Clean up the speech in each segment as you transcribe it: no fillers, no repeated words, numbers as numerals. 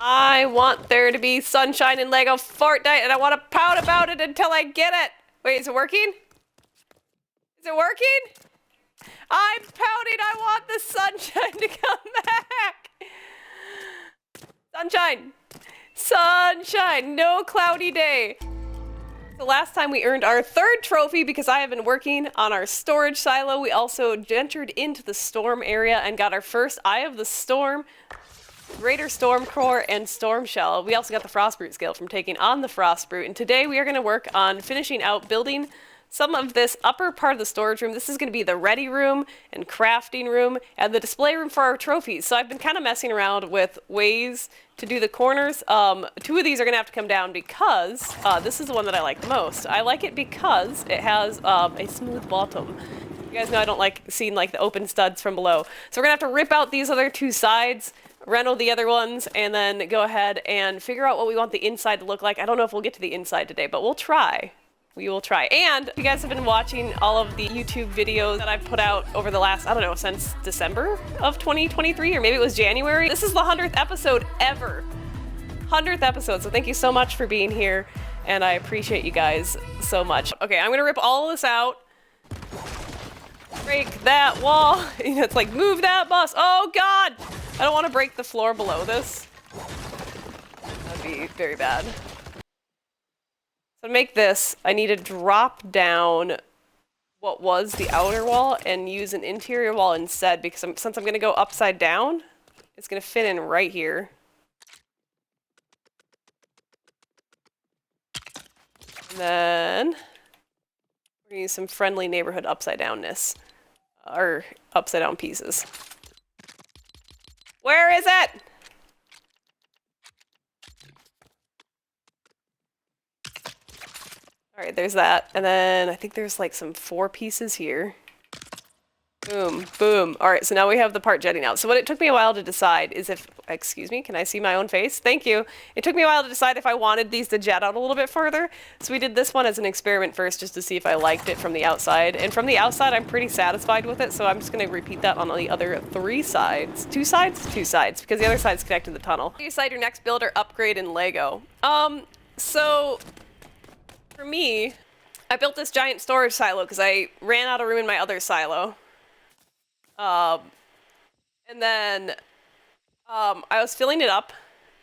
I want there to be sunshine in Lego Fortnite, and I want to pout about it until I get it. Wait, is it working? Is it working? I'm pouting. I want the sunshine to come back. Sunshine. Sunshine. No cloudy day. The last time we earned our third trophy because I have been working on our storage silo. We also ventured into the storm area and got our first Eye of the Storm, Greater Storm Core, and Storm Shell. We also got the Frostbrute skill from taking on the Frostbrute. And today we are going to work on finishing out building some of this upper part of the storage room. This is going to be the ready room and crafting room and the display room for our trophies. So I've been kind of messing around with ways to do the corners. Two of these are going to have to come down because this is the one that I like the most. I like it because it has a smooth bottom. You guys know I don't like seeing like the open studs from below. So we're going to have to rip out these other two sides, rental the other ones, and then go ahead and figure out what we want the inside to look like. I don't know if we'll get to the inside today, but we'll try. We will try. And if you guys have been watching all of the YouTube videos that I've put out over the last, I don't know, since December of 2023, or maybe it was January. This is the 100th episode ever. 100th episode, so thank you so much for being here, and I appreciate you guys so much. Okay, I'm gonna rip all this out. Break that wall. You know, it's like, move that bus. Oh God! I don't want to break the floor below this. That'd be very bad. So to make this, I need to drop down what was the outer wall and use an interior wall instead, because since I'm going to go upside down, it's going to fit in right here. And then we're going to use some friendly neighborhood upside downness, or upside down pieces. Where is it? All right, there's that. And then I think there's like some 4 pieces here. Boom, boom. All right, so now we have the part jetting out. So what it took me a while to decide is if, excuse me, can I see my own face? Thank you. It took me a while to decide if I wanted these to jet out a little bit further. So we did this one as an experiment first just to see if I liked it from the outside. And from the outside, I'm pretty satisfied with it. So I'm just gonna repeat that on the other 3 sides. 2 sides? 2 sides, because the other side's connected to the tunnel. You decide your next build or upgrade in Lego. So for me, I built this giant storage silo because I ran out of room in my other silo. And then I was filling it up,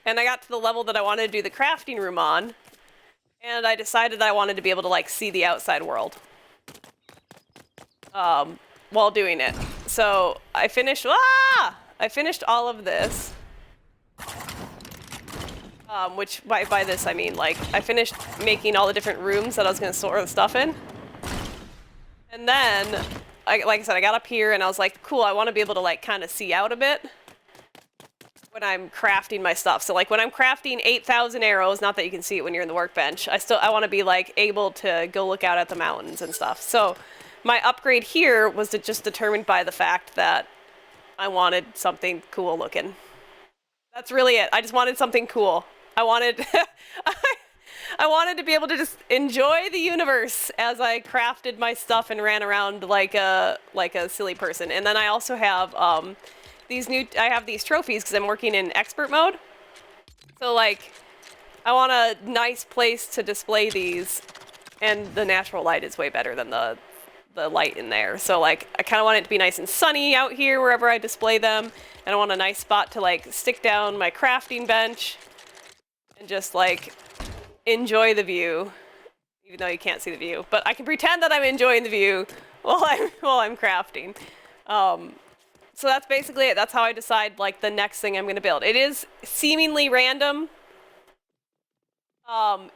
and I got to the level that I wanted to do the crafting room on, and I decided that I wanted to be able to like see the outside world while doing it. So I finished all of this. Which by this I mean like I finished making all the different rooms that I was going to store the stuff in. And then, like I said, I got up here and I was like, cool, I want to be able to like kind of see out a bit when I'm crafting my stuff. So like when I'm crafting 8,000 arrows, not that you can see it when you're in the workbench, I want to be like able to go look out at the mountains and stuff. So my upgrade here was just determined by the fact that I wanted something cool looking. That's really it. I just wanted something cool. I wanted I wanted to be able to just enjoy the universe as I crafted my stuff and ran around like a silly person. And then I also have I have these trophies because I'm working in expert mode. So like I want a nice place to display these, and the natural light is way better than the light in there. So like I kind of want it to be nice and sunny out here wherever I display them, and I want a nice spot to like stick down my crafting bench and just like enjoy the view, even though you can't see the view, but I can pretend that I'm enjoying the view while I'm crafting. So that's basically it. That's how I decide like the next thing I'm going to build. It is seemingly random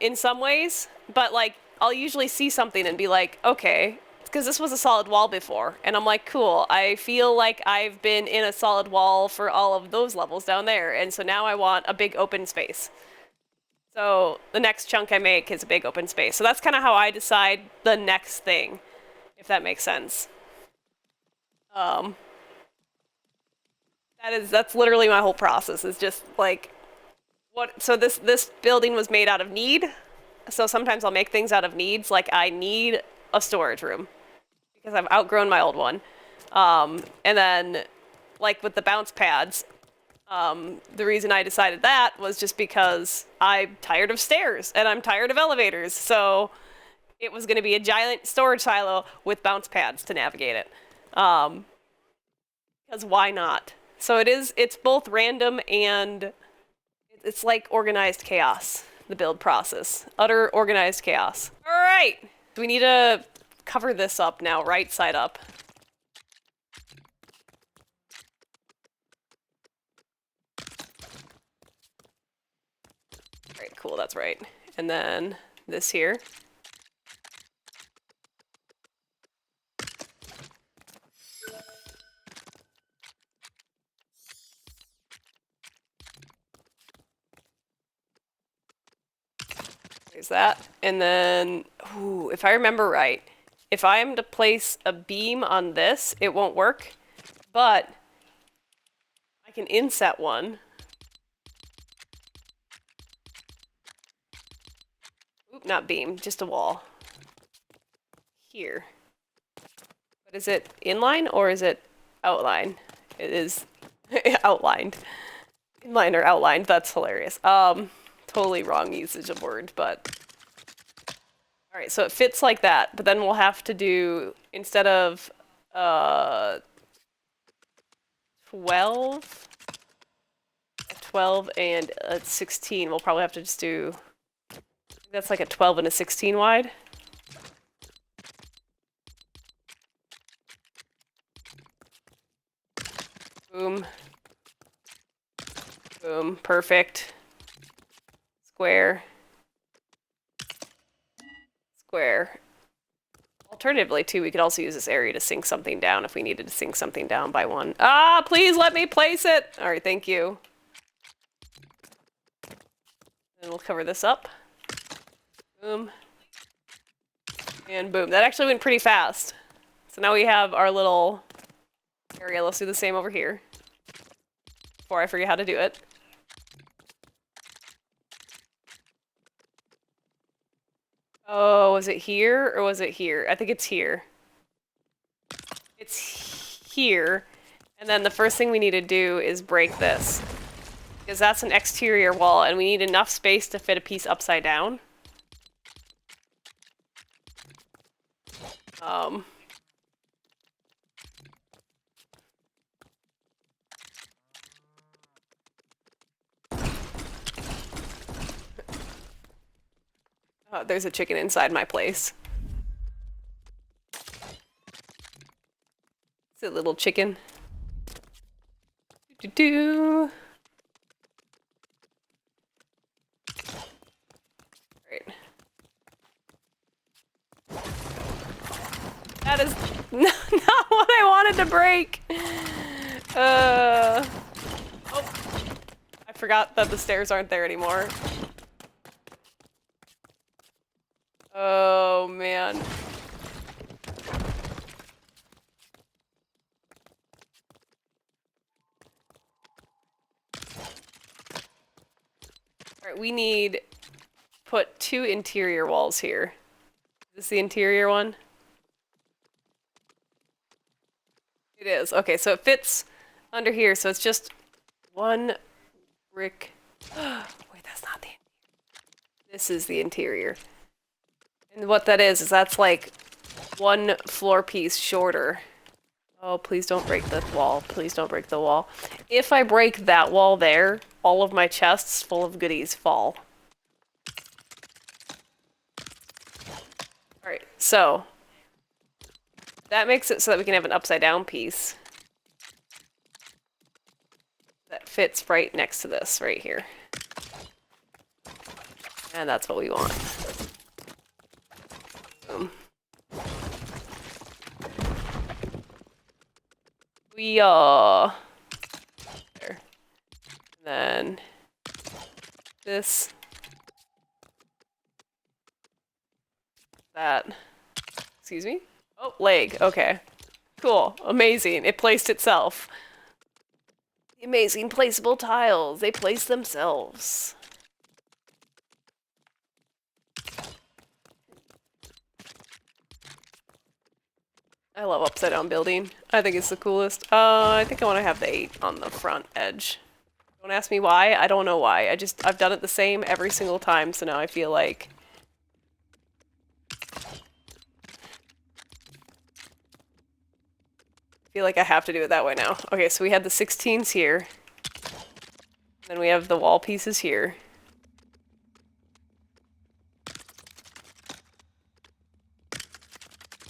in some ways, but like I'll usually see something and be like, okay, because this was a solid wall before, and I'm like, cool, I feel like I've been in a solid wall for all of those levels down there, and so now I want a big open space. So the next chunk I make is a big open space. So that's kind of how I decide the next thing, if that makes sense. That's literally my whole process, is just like so this building was made out of need. So sometimes I'll make things out of needs, like I need a storage room because I've outgrown my old one. And then like with the bounce pads, The reason I decided that was just because I'm tired of stairs and I'm tired of elevators. So it was going to be a giant storage silo with bounce pads to navigate it. Because why not? So it's both random and it's like organized chaos, the build process. Utter organized chaos. All right. We need to cover this up now, right side up. All right, cool, that's right. And then this here. There's that. And then, ooh, if I remember right, if I am to place a beam on this, it won't work. But I can inset one. Oop, not beam, just a wall. Here. But is it inline or is it outline? It is outlined. Inline or outlined, that's hilarious. Totally wrong usage of word, but... Alright, so it fits like that, but then we'll have to do, instead of 12 and a 16, we'll probably have to just do, that's like a 12 and a 16 wide. Boom. Boom, perfect. Square. Square. Alternatively, too, we could also use this area to sink something down if we needed to sink something down by one. Ah, please let me place it! Alright, thank you. Then we'll cover this up. Boom. And boom. That actually went pretty fast. So now we have our little area. Let's do the same over here. Before I forget how to do it. Oh, was it here or was it here? I think it's here. It's here. And then the first thing we need to do is break this. Because that's an exterior wall and we need enough space to fit a piece upside down. There's a chicken inside my place. It's a little chicken. Do-do-do. Alright. That is not what I wanted to break! Oh. I forgot that the stairs aren't there anymore. Oh, man. Alright, we need... put 2 interior walls here. Is this the interior one? It is. Okay, so it fits under here, so it's just 1 brick. Wait, that's not the interior. This is the interior. And what that is that's like 1 floor piece shorter. Oh, please don't break the wall. Please don't break the wall. If I break that wall there, all of my chests full of goodies fall. Alright, so that makes it so that we can have an upside down piece that fits right next to this right here. And that's what we want. Boom. There. And then this. That. Excuse me? Oh, leg. Okay. Cool. Amazing. It placed itself. The amazing placeable tiles. They place themselves. I love upside down building. I think it's the coolest. I think I want to have the 8 on the front edge. Don't ask me why. I don't know why. I've done it the same every single time, so now I feel like... I have to do it that way now. Okay, so we had the 16s here. Then we have the wall pieces here.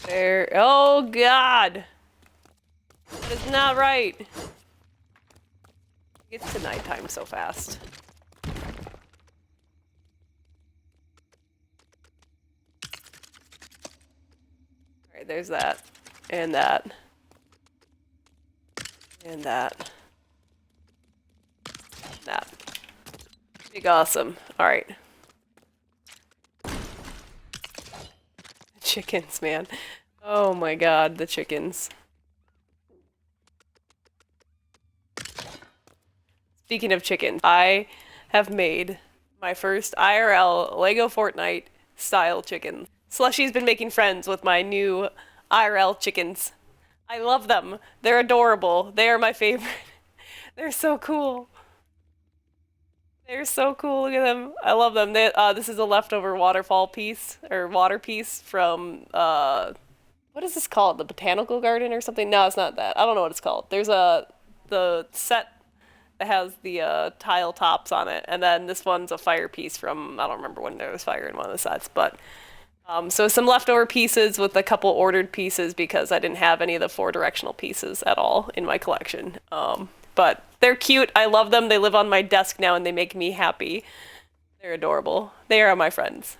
There. Oh, God! That is not right. It's to nighttime so fast. Alright, there's that. And that. And that. That. Big awesome. Alright. Chickens, man. Oh my god, the chickens. Speaking of chickens, I have made my first IRL Lego Fortnite style chicken. Slushy's been making friends with my new IRL chickens. I love them. They're adorable. They are my favorite. They're so cool. They're so cool. Look at them. I love them. This is a leftover waterfall piece, or water piece from, what is this called? The Botanical Garden or something? No, it's not that. I don't know what it's called. There's the set that has the tile tops on it, and then this one's a fire piece from, I don't remember when there was fire in one of the sets, but so some leftover pieces with a couple ordered pieces because I didn't have any of the 4-directional pieces at all in my collection. But they're cute. I love them. They live on my desk now and they make me happy. They're adorable. They are my friends.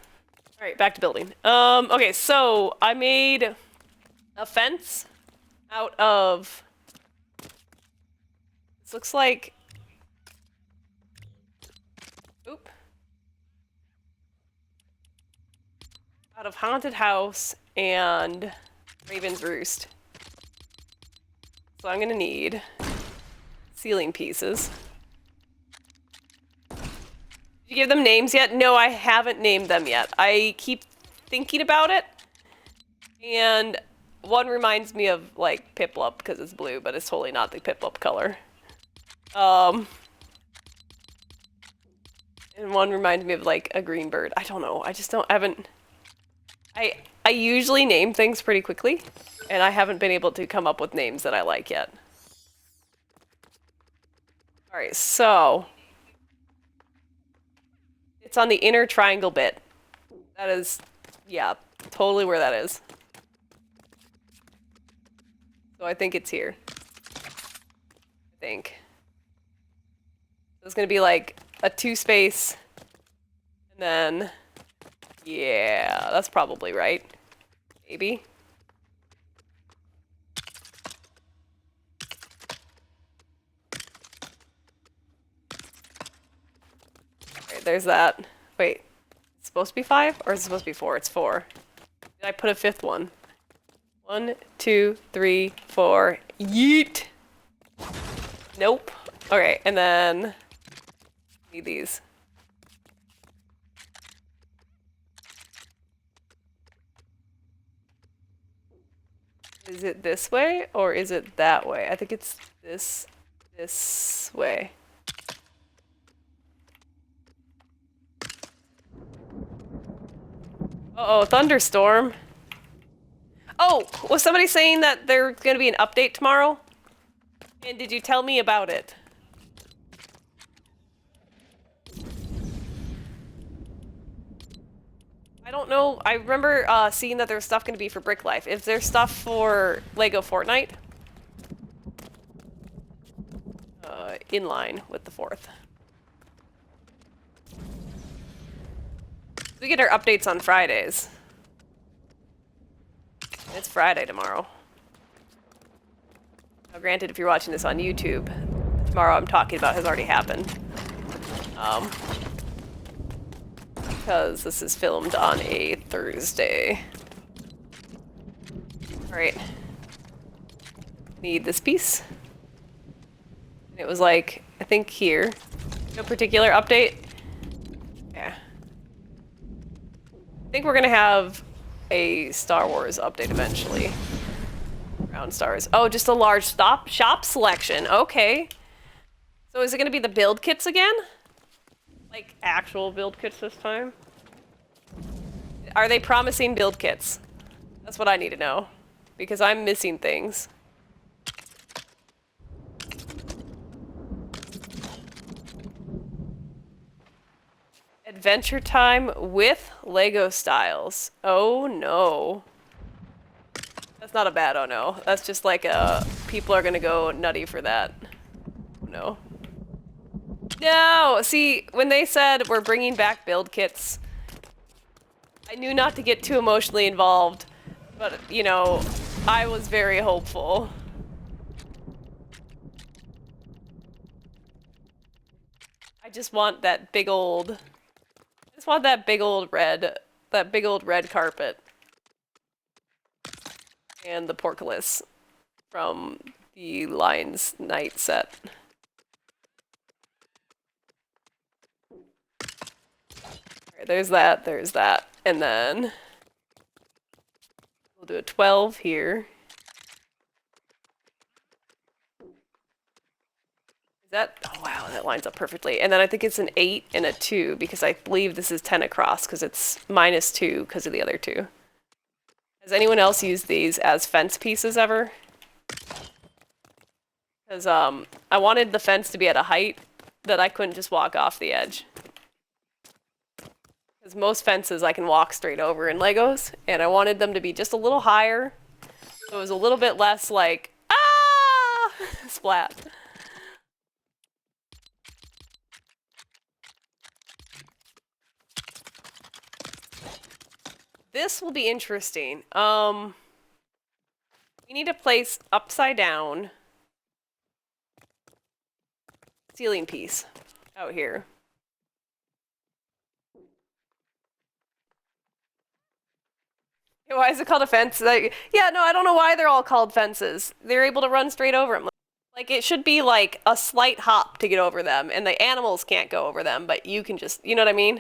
All right, back to building. Okay, so I made a fence out of, this looks like, oop. Out of Haunted House and Raven's Roost. So I'm gonna need ceiling pieces. Did you give them names yet? No, I haven't named them yet. I keep thinking about it, and one reminds me of, like, Piplup, because it's blue, but it's totally not the Piplup color. And one reminds me of, like, a green bird. I don't know. I just don't, I usually name things pretty quickly, and I haven't been able to come up with names that I like yet. Alright, so it's on the inner triangle bit. That is, yeah, totally where that is. So I think it's here. I think. So it's gonna be like a 2-space, and then, yeah, that's probably right. Maybe. Alright, there's that. Wait, it's supposed to be 5? Or is it supposed to be 4? It's 4. Did I put a 5th one? 1, 2, 3, 4. Yeet! Nope. Okay, and then need these. Is it this way or is it that way? I think it's this way. Uh-oh, thunderstorm. Oh, was somebody saying that there's gonna be an update tomorrow? And did you tell me about it? I don't know. I remember seeing that there's stuff gonna be for Brick Life. Is there stuff for Lego Fortnite? In line with the 4th. We get our updates on Fridays. It's Friday tomorrow. Now, granted, if you're watching this on YouTube, tomorrow I'm talking about has already happened. Because this is filmed on a Thursday. Alright. Need this piece. And it was like, I think here. No particular update. Yeah. I think we're gonna have a Star Wars update eventually. Around Star Wars. Oh, just a large shop selection. Okay. So is it gonna be the build kits again? Like actual build kits this time? Are they promising build kits? That's what I need to know. Because I'm missing things. Adventure time with Lego styles. Oh no. That's not a bad oh no. That's just like people are gonna go nutty for that. No. No! See, when they said we're bringing back build kits, I knew not to get too emotionally involved, but, you know, I was very hopeful. I just want that big old... I just want that big old red carpet. And the portcullis from the Lion's Knight set. Alright, there's that, and then we'll do a 12 here. Is that, oh wow, that lines up perfectly. And then I think it's an 8 and a 2 because I believe this is 10 across because it's -2 because of the other 2. Has anyone else used these as fence pieces ever? Because I wanted the fence to be at a height that I couldn't just walk off the edge. Because most fences I can walk straight over in Legos, and I wanted them to be just a little higher, so it was a little bit less like, ah, splat. This will be interesting. We need to place upside down ceiling piece out here. Why is it called a fence? Like, yeah, no, I don't know why they're all called fences. They're able to run straight over them. Like, it should be like a slight hop to get over them, and the animals can't go over them, but you can just, you know what I mean?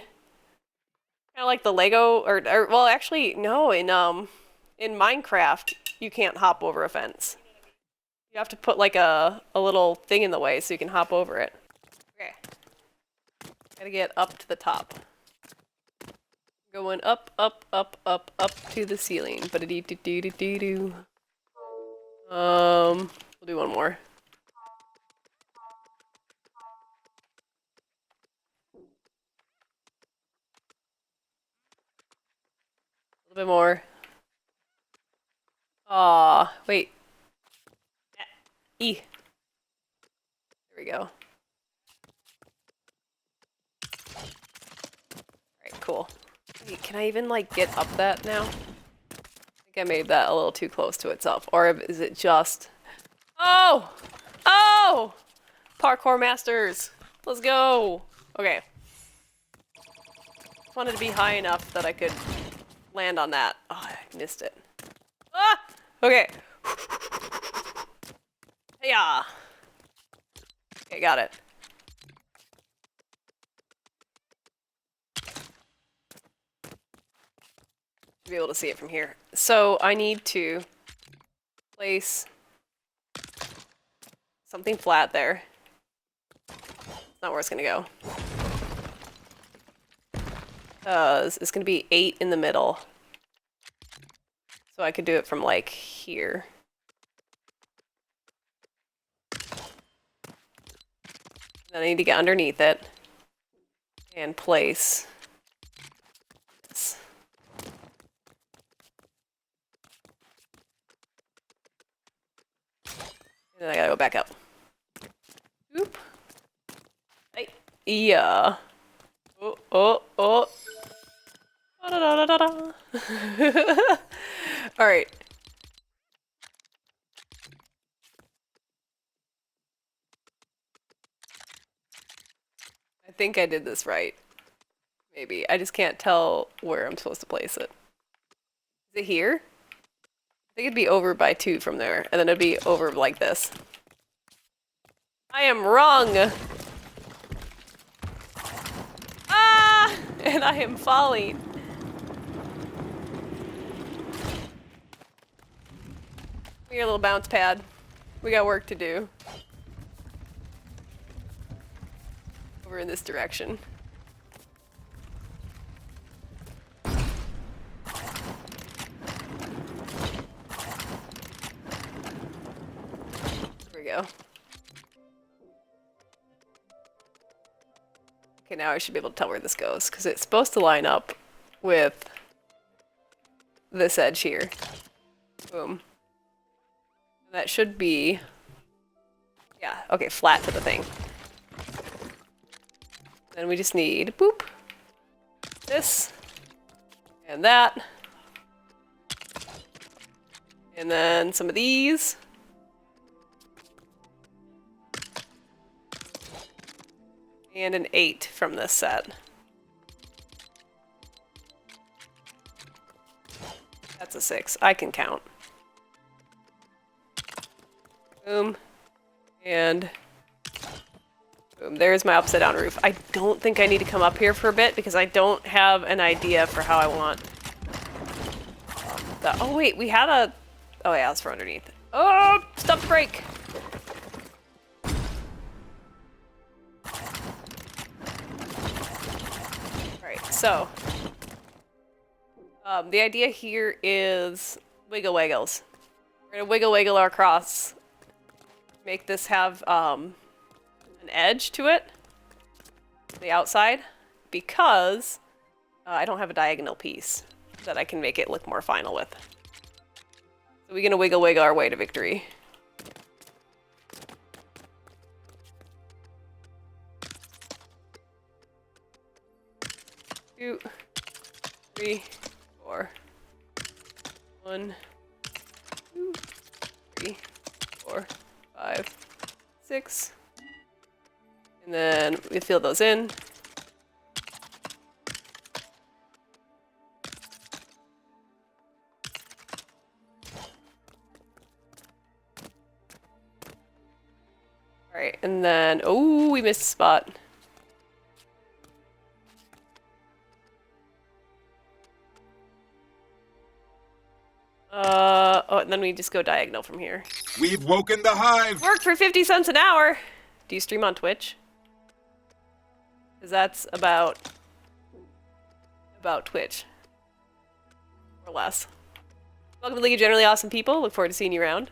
Kind of like the Lego, or well, actually, no, in Minecraft, you can't hop over a fence. You have to put like a little thing in the way so you can hop over it. Okay. Gotta get up to the top. Going up, up, up, up, up to the ceiling. Ba-da-dee-doo-doo-doo-doo. We'll do one more. A little bit more. Aw, wait. E. There we go. Alright, cool. Wait, can I even, like, get up that now? I think I made that a little too close to itself. Or is it just... Oh! Oh! Parkour masters! Let's go! Okay. Just wanted to be high enough that I could land on that. Oh, I missed it. Ah! Okay. Yeah. Okay, got it. Be able to see it from here. So I need to place something flat there. Not where it's gonna go. It's gonna be 8 in the middle. So I could do it from like here. Then I need to get underneath it and place this. And then I gotta go back up. Oop. Hey. Yeah. Oh, oh, oh. Da, da, da, da, da. All right. I think I did this right. Maybe. I just can't tell where I'm supposed to place it. Is it here? I think it'd be over by 2 from there, and then it'd be over like this. I am wrong! Ah! And I am falling. We got a little bounce pad. We got work to do. We're in this direction. There we go. Okay, now I should be able to tell where this goes, because it's supposed to line up with this edge here. Boom. That should be... yeah, okay, flat to the thing. Then we just need, boop, this, and that. And then some of these. And an 8 from this set. That's a 6. I can count. Boom. And boom. There's my upside down roof. I don't think I need to come up here for a bit because I don't have an idea for how I want the... oh wait, we had a... oh yeah, it's for underneath. Oh! Stop the break! So, the idea here is wiggle wiggles. We're gonna wiggle wiggle our across. Make this have an edge to it, the outside, because I don't have a diagonal piece that I can make it look more final with. So we're gonna wiggle wiggle our way to victory. 2, 3, 4. 1, 2, 3, 4, 5, 6. And then we fill those in. Alright, and then, oh, we missed a spot. Oh, and then we just go diagonal from here. We've woken the hive! Worked for 50 cents an hour! Do you stream on Twitch? Because that's about Twitch. Or less. Welcome to League of Generally Awesome People. Look forward to seeing you around.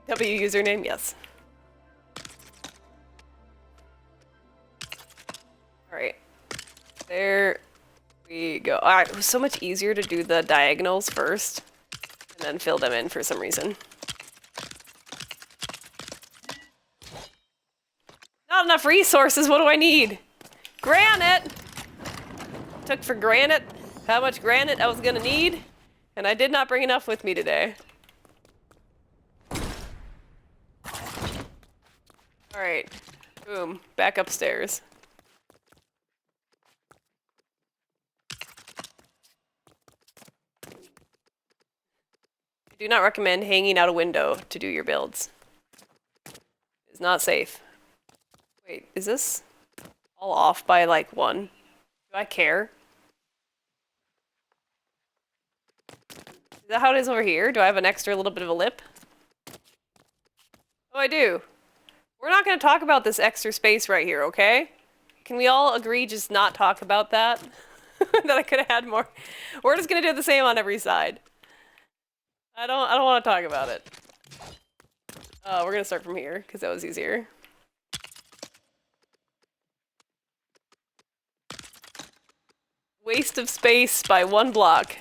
W username, yes. Alright. There we go. Alright, it was so much easier to do the diagonals first and then fill them in for some reason. Not enough resources, what do I need? Granite! Took for granted how much granite I was gonna need, and I did not bring enough with me today. Alright, boom, back upstairs. I do not recommend hanging out a window to do your builds. It's not safe. Wait, is this all off by like 1? Do I care? Is that how it is over here? Do I have an extra little bit of a lip? Oh, I do. We're not going to talk about this extra space right here, okay? Can we all agree just not talk about that? That I could have had more. We're just going to do the same on every side. I don't want to talk about it. We're going to start from here because that was easier. Waste of space by 1 block.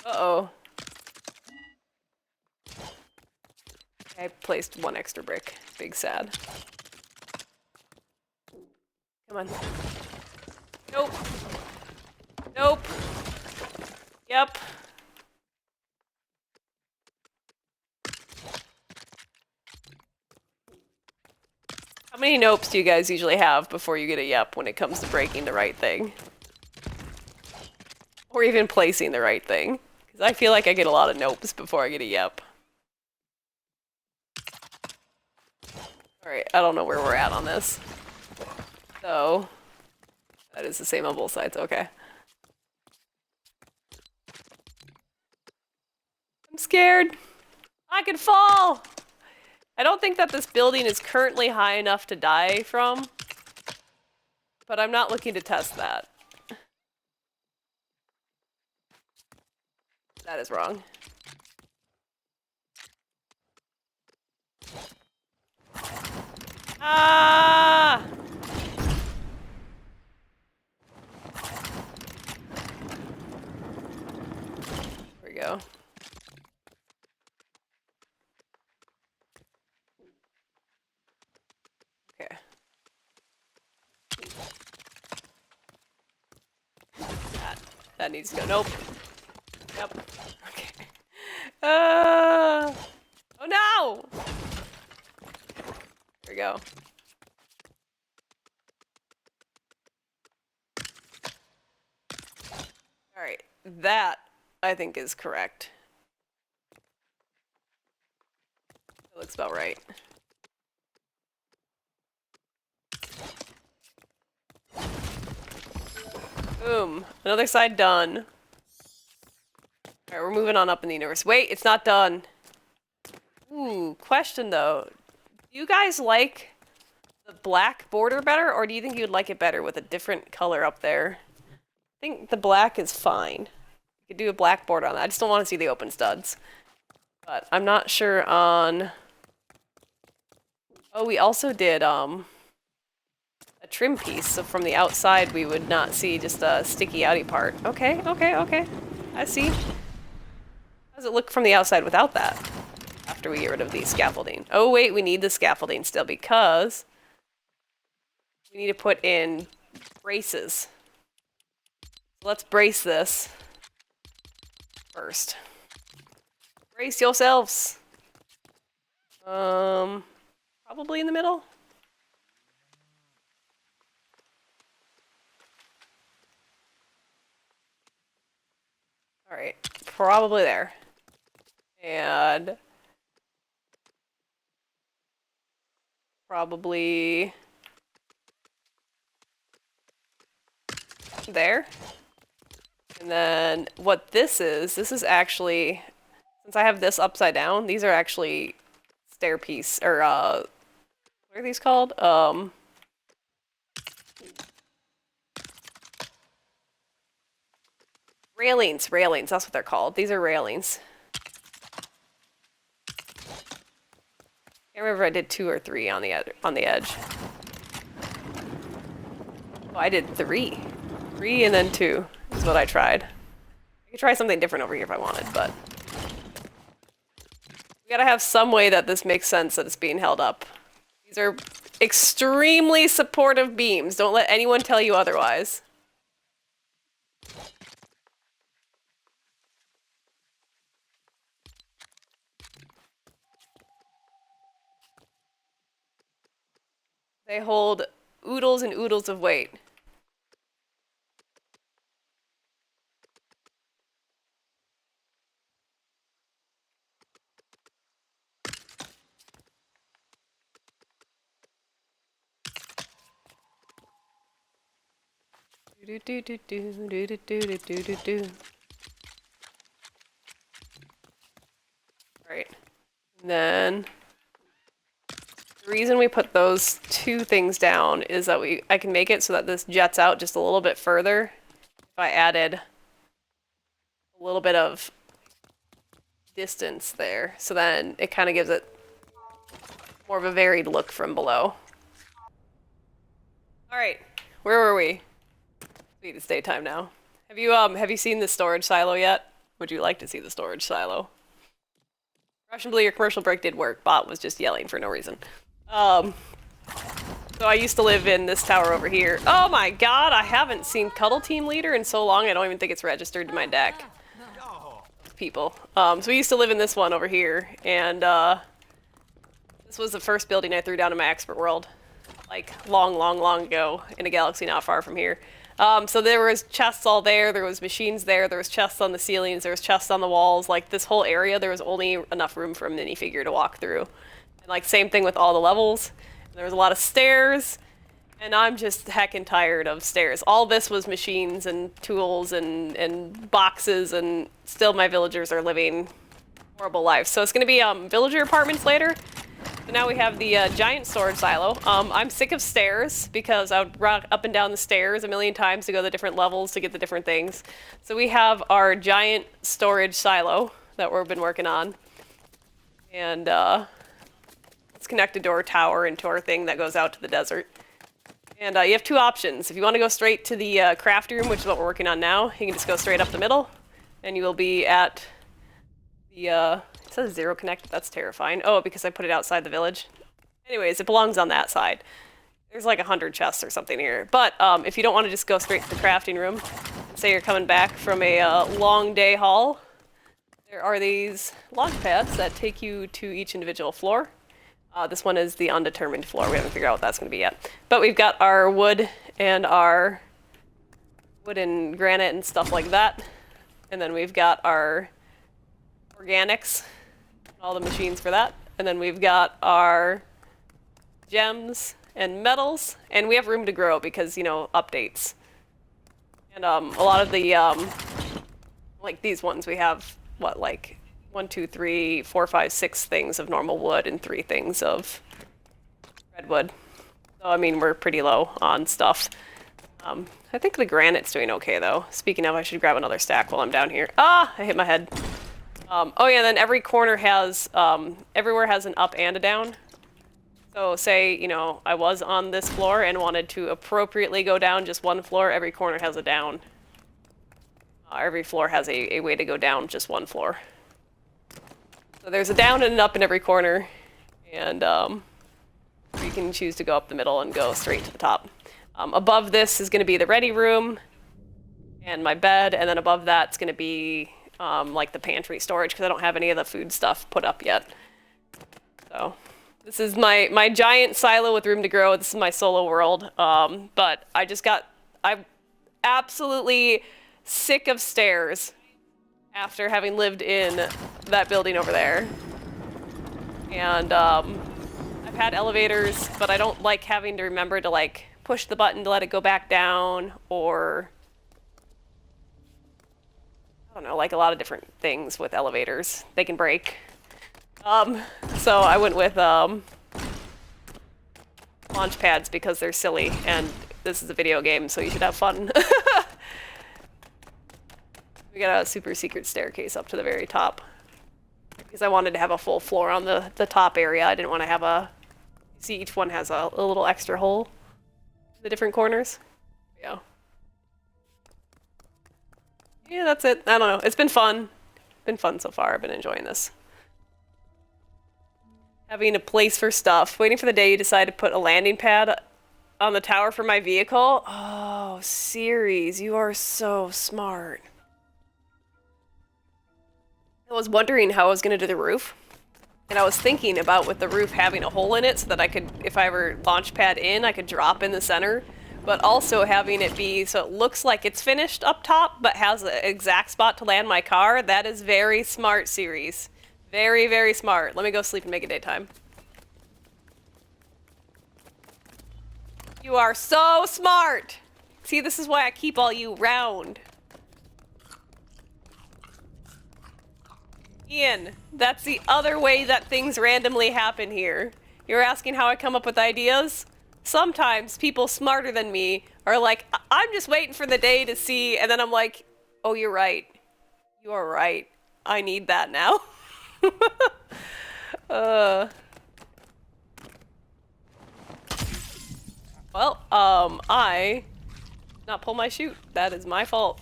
Uh-oh. I placed 1 extra brick. Big sad. Come on. Nope. Nope. Yep. How many nopes do you guys usually have before you get a yep when it comes to breaking the right thing? Or even placing the right thing? Because I feel like I get a lot of nopes before I get a yep. Alright, I don't know where we're at on this. So, that is the same on both sides, okay. I'm scared. I could fall! I don't think that this building is currently high enough to die from, but I'm not looking to test that. That is wrong. Ah! There we go. Okay. That needs to go. Nope. Yep. Okay. Oh no! There we go. Alright, that I think is correct. That looks about right. Boom. Another side done. Alright, we're moving on up in the universe. Wait, it's not done. Ooh, question though. Do you guys like the black border better, or do you think you would like it better with a different color up there? I think the black is fine. You could do a black border on that. I just don't want to see the open studs. But I'm not sure on... Oh, we also did, a trim piece, so from the outside we would not see just a sticky outy part. Okay, okay, okay. I see. How does it look from the outside without that? After we get rid of the scaffolding. Oh wait, we need the scaffolding still because we need to put in braces. Let's brace this first. Brace yourselves. Probably in the middle. Alright, probably there. And probably there. And then what this is actually, since I have this upside down, these are actually stairpiece, or what are these called? Railings, that's what they're called. These are railings. I can't remember if I did 2 or 3 on the edge. Oh, I did 3. 3 and then 2 is what I tried. I could try something different over here if I wanted, but we gotta have some way that this makes sense that it's being held up. These are extremely supportive beams. Don't let anyone tell you otherwise. They hold oodles and oodles of weight. Do do do do do do do do do do. Right. And then the reason we put those 2 things down is that I can make it so that this jets out just a little bit further if I added a little bit of distance there. So then it kind of gives it more of a varied look from below. Alright, where were we? It's daytime now. Have you seen the storage silo yet? Would you like to see the storage silo? Russian your commercial break did work. Bot was just yelling for no reason. So I used to live in this tower over here. Oh my god, I haven't seen Cuddle Team Leader in so long I don't even think it's registered to my deck. People. So we used to live in this one over here, and this was the first building I threw down in my expert world. Like, long ago, in a galaxy not far from here. So there was chests all there was machines there was chests on the ceilings, there was chests on the walls. Like, this whole area, there was only enough room for a minifigure to walk through. And, like, same thing with all the levels. There was a lot of stairs, and I'm just heckin' tired of stairs. All this was machines and tools and boxes, and still my villagers are living horrible lives. So it's gonna be villager apartments later. So now we have the giant storage silo. I'm sick of stairs because I would rock up and down the stairs a million times to go to the different levels to get the different things. So we have our giant storage silo that we've been working on. And it's connected to our tower and to our thing that goes out to the desert. And you have two options. If you want to go straight to the craft room, which is what we're working on now, you can just go straight up the middle, and you will be at the, it says 0 connected, that's terrifying. Oh, because I put it outside the village. Anyways, it belongs on that side. There's like 100 chests or something here. But if you don't want to just go straight to the crafting room, say you're coming back from a long day haul, there are these launch pads that take you to each individual floor. This one is the undetermined floor. We haven't figured out what that's going to be yet. But we've got our wood and granite and stuff like that. And then we've got our organics, all the machines for that. And then we've got our gems and metals. And we have room to grow because, you know, updates. And a lot of the, like these ones, we have, what, like 1, 2, 3, 4, 5, 6 things of normal wood and 3 things of redwood. So, I mean, we're pretty low on stuff. I think the granite's doing okay, though. Speaking of, I should grab another stack while I'm down here. Ah, I hit my head. Oh, yeah, then every corner has, everywhere has an up and a down. So, say, you know, I was on this floor and wanted to appropriately go down just one floor, every corner has a down. Every floor has a way to go down just one floor. So there's a down and an up in every corner, and you can choose to go up the middle and go straight to the top. Above this is going to be the ready room and my bed, and then above that's going to be like the pantry storage because I don't have any of the food stuff put up yet. So this is my giant silo with room to grow. This is my solo world, but I'm absolutely sick of stairs after having lived in that building over there. And I've had elevators, but I don't like having to remember to like push the button to let it go back down, or I don't know, like a lot of different things with elevators. They can break. So I went with launch pads because they're silly, and this is a video game, so you should have fun. We got a super secret staircase up to the very top because I wanted to have a full floor on the top area. I didn't want to have see, each one has a little extra hole in the different corners. Yeah. Yeah, that's it. I don't know. It's been fun. Been fun so far. I've been enjoying this. Having a place for stuff. Waiting for the day you decide to put a landing pad on the tower for my vehicle. Oh, Ceres, you are so smart. I was wondering how I was going to do the roof. And I was thinking about with the roof having a hole in it so that I could, if I ever launch pad in, I could drop in the center. But also having it be so it looks like it's finished up top, but has an exact spot to land my car. That is very smart, Ceres. Very, very smart. Let me go sleep and make it daytime. You are so smart! See, this is why I keep all you round. Ian, that's the other way that things randomly happen here. You're asking how I come up with ideas? Sometimes people smarter than me are like, I'm just waiting for the day to see, and then I'm like, oh, you're right. You are right. I need that now. Well, I did not pull my chute. That is my fault.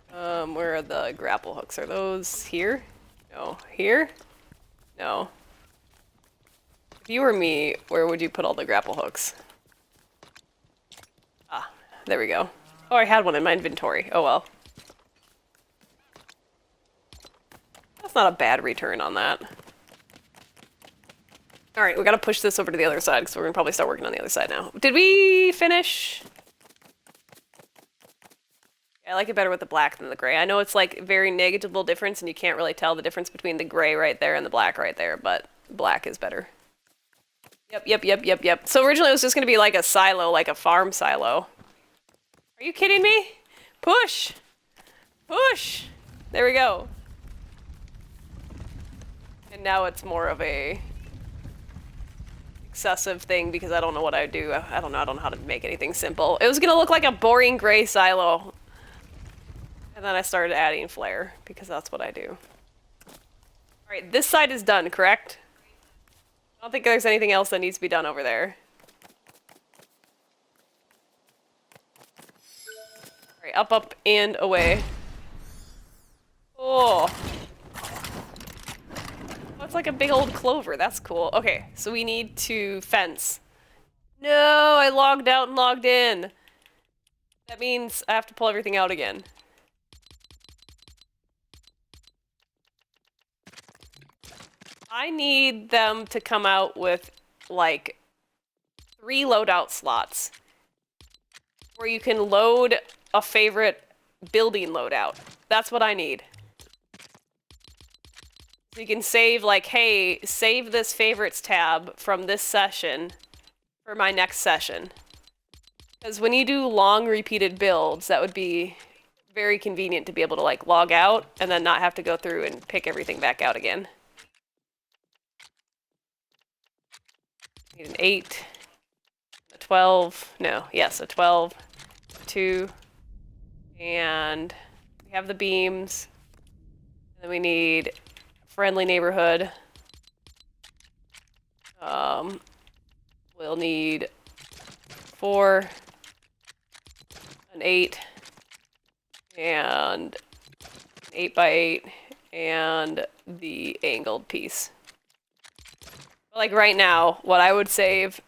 Where are the grapple hooks? Are those here? No. Here? No. If you were me, where would you put all the grapple hooks? Ah, there we go. Oh, I had one in my inventory. Oh well. That's not a bad return on that. Alright, we gotta push this over to the other side, because we're gonna probably start working on the other side now. Did we finish? I like it better with the black than the gray. I know it's like very negligible difference and you can't really tell the difference between the gray right there and the black right there, but black is better. Yep. So originally it was just gonna be like a silo, like a farm silo. Are you kidding me? Push! Push! There we go. And now it's more of a excessive thing because I don't know what I do. I don't know how to make anything simple. It was gonna look like a boring gray silo. And then I started adding flare because that's what I do. Alright, this side is done, correct? I don't think there's anything else that needs to be done over there. Alright, up, and away. Oh. Oh, it's like a big old clover. That's cool. Okay, so we need to fence. No, I logged out and logged in. That means I have to pull everything out again. I need them to come out with, like, 3 loadout slots where you can load a favorite building loadout. That's what I need. So you can save, like, hey, save this favorites tab from this session for my next session. Because when you do long repeated builds, that would be very convenient to be able to, like, log out and then not have to go through and pick everything back out again. Need an 8, a 12, no, yes, a 12, 2, and we have the beams, and then we need friendly neighborhood. We'll need 4, an 8, and an 8 by 8, and the angled piece. Like right now, what I would save,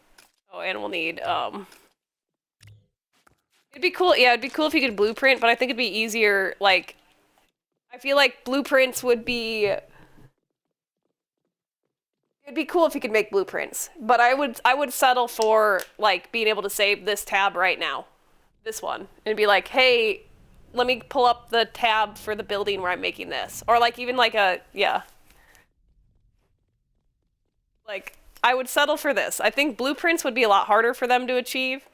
oh, and we'll need, it'd be cool, yeah, it'd be cool if you could blueprint, but I think it'd be easier, like, I feel like blueprints would be, it'd be cool if you could make blueprints, but I would settle for, like, being able to save this tab right now, this one, and be like, hey, let me pull up the tab for the building where I'm making this, or like, even like a, yeah. Like, I would settle for this. I think blueprints would be a lot harder for them to achieve,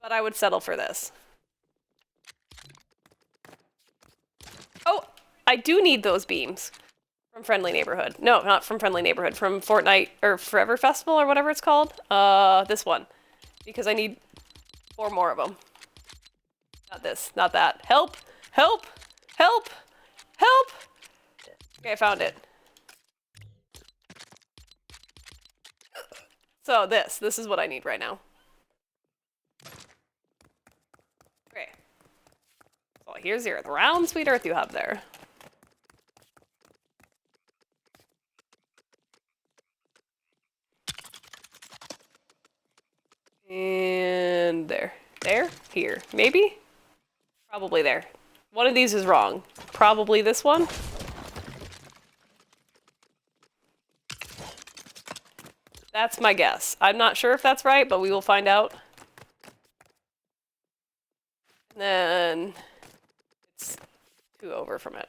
but I would settle for this. Oh, I do need those beams from Friendly Neighborhood. No, not from Friendly Neighborhood, from Fortnite, or Forever Festival, or whatever it's called. This one. Because I need 4 more of them. Not this, not that. Help! Help! Help! Help! Okay, I found it. So this is what I need right now. Okay. So here's your round sweet earth you have there. And there. There? Here. Maybe? Probably there. One of these is wrong. Probably this one. That's my guess. I'm not sure if that's right, but we will find out. And then it's 2 over from it.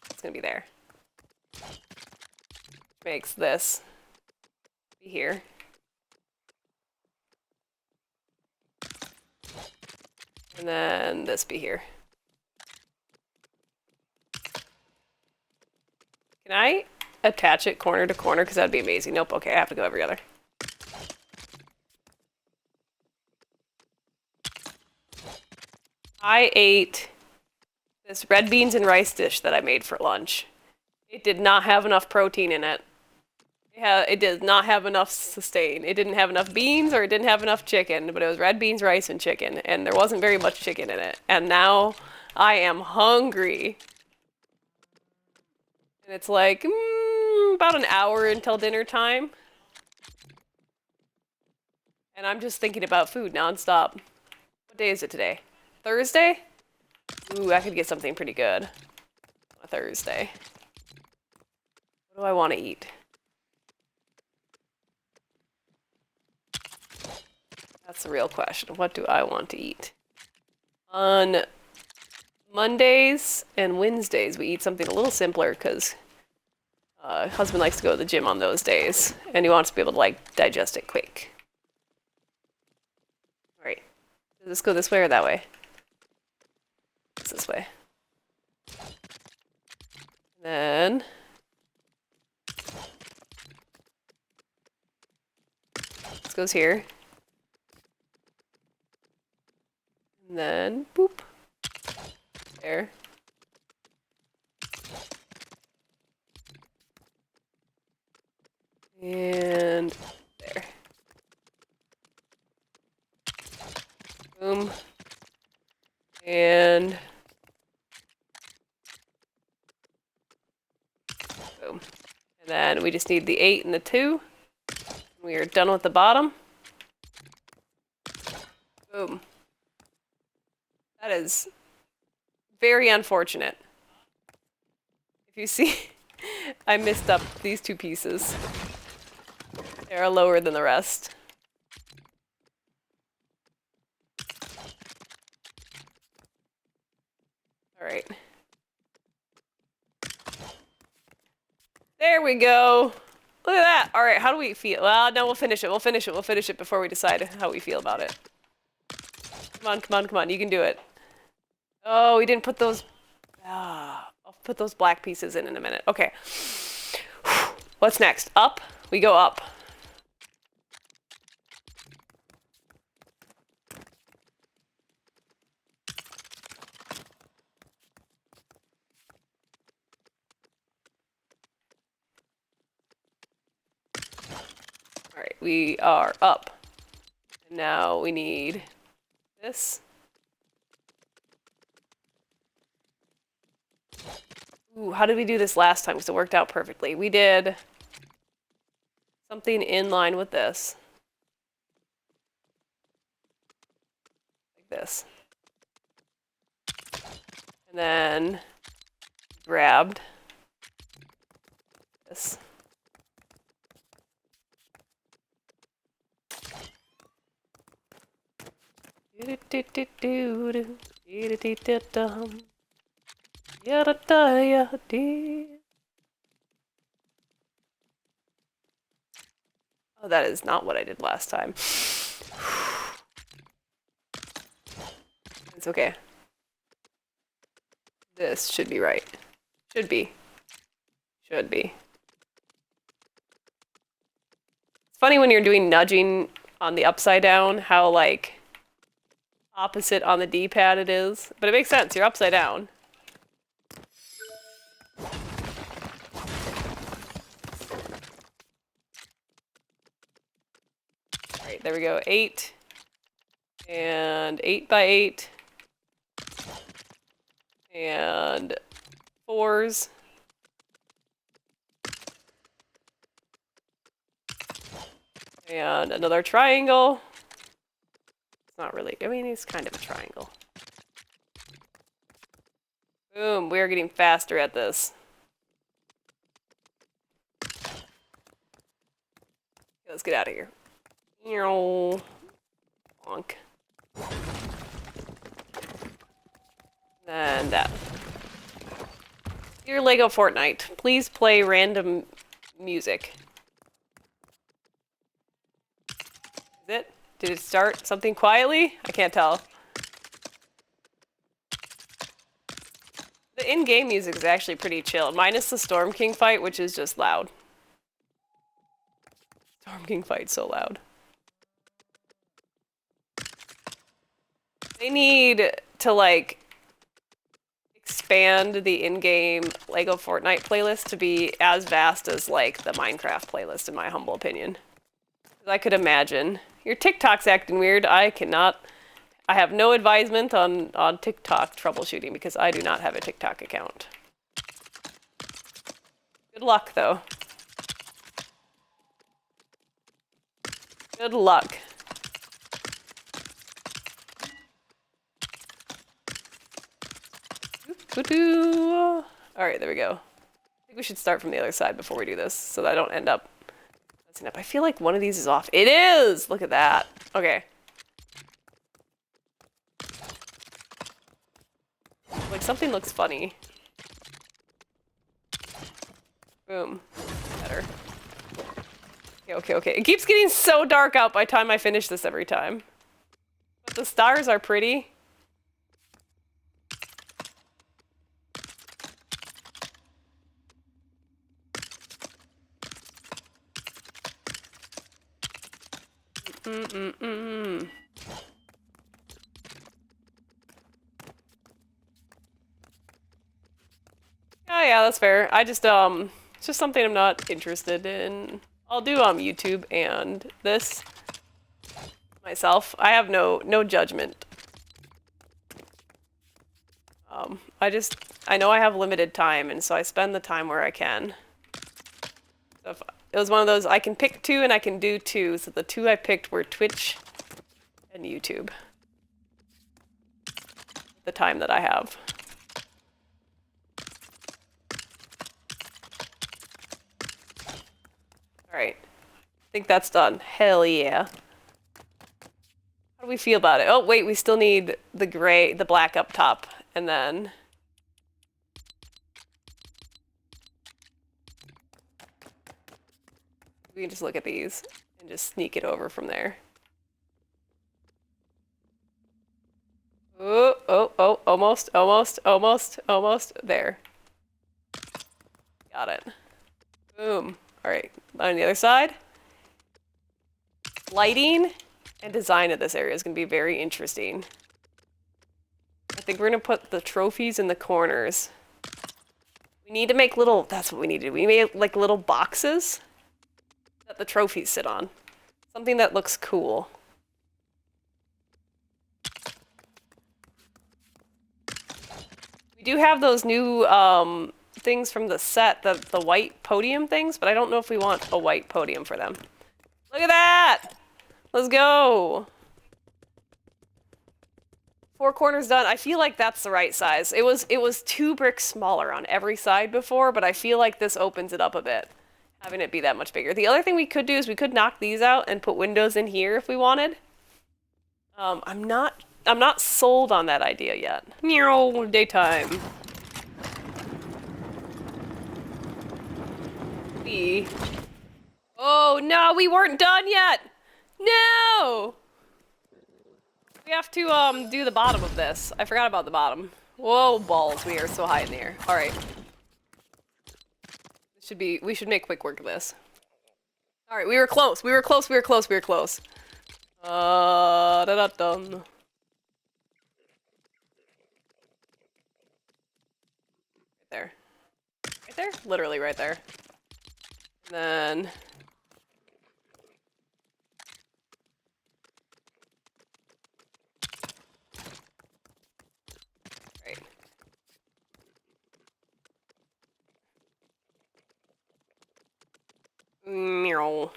It's gonna be there. Makes this be here. And then this be here. Can I attach it corner to corner? Because that'd be amazing. Nope, okay, I have to go every other. I ate this red beans and rice dish that I made for lunch. It did not have enough protein in it. It did not have enough sustain. It didn't have enough beans or it didn't have enough chicken, but it was red beans, rice, and chicken, and there wasn't very much chicken in it. And now I am hungry. And it's like, about an hour until dinner time. And I'm just thinking about food nonstop. What day is it today? Thursday? Ooh, I could get something pretty good on a Thursday. What do I want to eat? That's the real question. What do I want to eat? On Mondays and Wednesdays, we eat something a little simpler because Husband likes to go to the gym on those days, and he wants to be able to like digest it quick. All right, does this go this way or that way? It's this way. And then this goes here. And then boop. There. And there. Boom. And boom. And then we just need the 8 and the 2. We are done with the bottom. Boom. That is very unfortunate. If you see, I missed up these 2 pieces. They are lower than the rest. All right. There we go. Look at that. All right, how do we feel? Well, no, we'll finish it. We'll finish it. We'll finish it before we decide how we feel about it. Come on, come on, come on. You can do it. Oh, we didn't put those... I'll put those black pieces in a minute. Okay. What's next? Up? We go up. All right, we are up. And now we need this. Ooh, how did we do this last time? Because it worked out perfectly. We did something in line with this. Like this. And then grabbed this. Oh, that is not what I did last time. It's okay. This should be right. Should be. Should be. It's funny when you're doing nudging on the upside down, how like opposite on the D-pad it is. But it makes sense, you're upside down. Alright, there we go. 8. And 8 by 8. And 4s. And another triangle. It's not really, I mean, it's kind of a triangle. Boom, we are getting faster at this. Let's get out of here. Bonk. And that. Dear Lego Fortnite, please play random music. Is it? Did it start something quietly? I can't tell. The in-game music is actually pretty chill, minus the Storm King fight, which is just loud. Storm King fight's so loud. They need to, like, expand the in-game Lego Fortnite playlist to be as vast as, like, the Minecraft playlist, in my humble opinion. I could imagine. Your TikTok's acting weird. I have no advisement on TikTok troubleshooting because I do not have a TikTok account. Good luck, though. Good luck. Alright, there we go. I think we should start from the other side before we do this, so that I don't end up messing up. I feel like one of these is off. It is! Look at that. Okay. Like, something looks funny. Boom. Better. Okay. It keeps getting so dark out by the time I finish this every time. But the stars are pretty. Oh yeah, that's fair. I just it's just something I'm not interested in. I'll do YouTube and this myself. I have no judgment. I know I have limited time, and so I spend the time where I can. So if it was one of those, I can pick two and I can do two. So the two I picked were Twitch and YouTube. The time that I have. Alright. I think that's done. Hell yeah. How do we feel about it? Oh, wait, we still need the black up top. And then... we can just look at these and just sneak it over from there. Oh, almost. There. Got it. Boom. Alright, on the other side. Lighting and design of this area is going to be very interesting. I think we're going to put the trophies in the corners. We need to make little, that's what we need to do. We made like little boxes that the trophies sit on. Something that looks cool. We do have those new things from the set, the white podium things, but I don't know if we want a white podium for them. Look at that! Let's go! 4 corners done. I feel like that's the right size. It was 2 bricks smaller on every side before, but I feel like this opens it up a bit, having it be that much bigger. The other thing we could do is we could knock these out and put windows in here if we wanted. I'm not sold on that idea yet. Meow, daytime. Oh no, we weren't done yet! No! We have to do the bottom of this. I forgot about the bottom. Whoa, balls, we are so high in the air. Alright. We should make quick work of this. Alright, we were close. Da-da-dum. Right there. Right there? Literally right there. And then... right. Meow.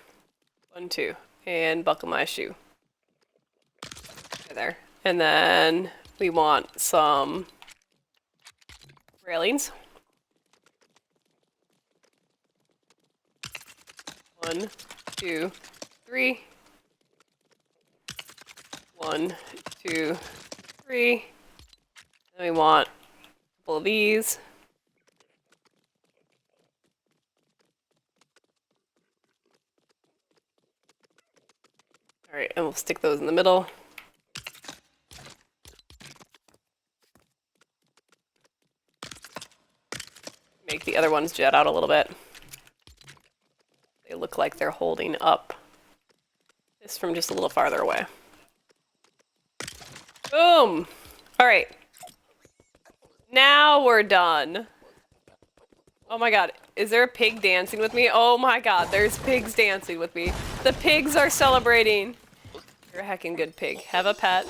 1, 2. And buckle my shoe. Right there. And then we want some railings. 1, 2, 3. 1, 2, 3. Then we want a couple of these. Alright, and we'll stick those in the middle. Make the other ones jet out a little bit. They look like they're holding up this from just a little farther away. Boom! Alright. Now we're done. Oh my god, is there a pig dancing with me? Oh my god, there's pigs dancing with me. The pigs are celebrating. You're a heckin' good pig. Have a pet.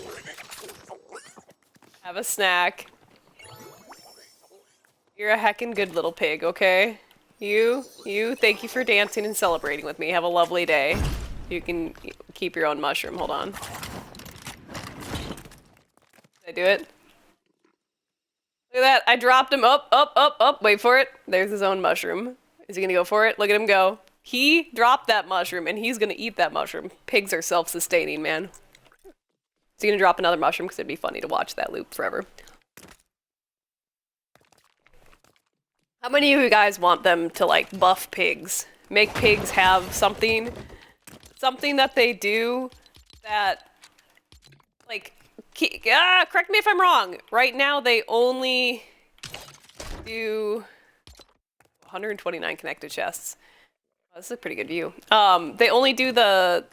Have a snack. You're a heckin' good little pig, okay? You, thank you for dancing and celebrating with me. Have a lovely day. You can keep your own mushroom. Hold on. Did I do it? Look at that. I dropped him. Up. Wait for it. There's his own mushroom. Is he gonna go for it? Look at him go. He dropped that mushroom, and he's gonna eat that mushroom. Pigs are self-sustaining, man. Is he gonna drop another mushroom? Because it'd be funny to watch that loop forever. How many of you guys want them to like buff pigs? Make pigs have something that they do that like correct me if I'm wrong. Right now they only do 129 connected chests. Oh, this is a pretty good view. They only do the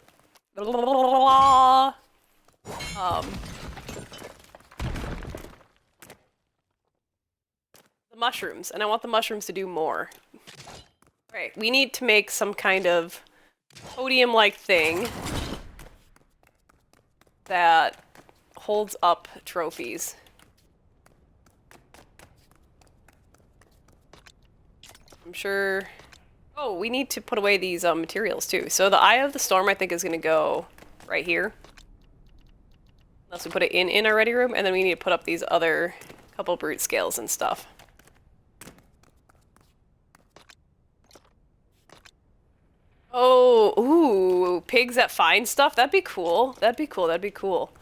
mushrooms, and I want the mushrooms to do more. Right, we need to make some kind of podium-like thing that holds up trophies. I'm sure... Oh, we need to put away these materials too. So the Eye of the Storm, I think, is going to go right here. Unless we put it in our ready room, and then we need to put up these other couple brute scales and stuff. Oh, ooh, pigs that find stuff? That'd be cool. That'd be cool, that'd be cool.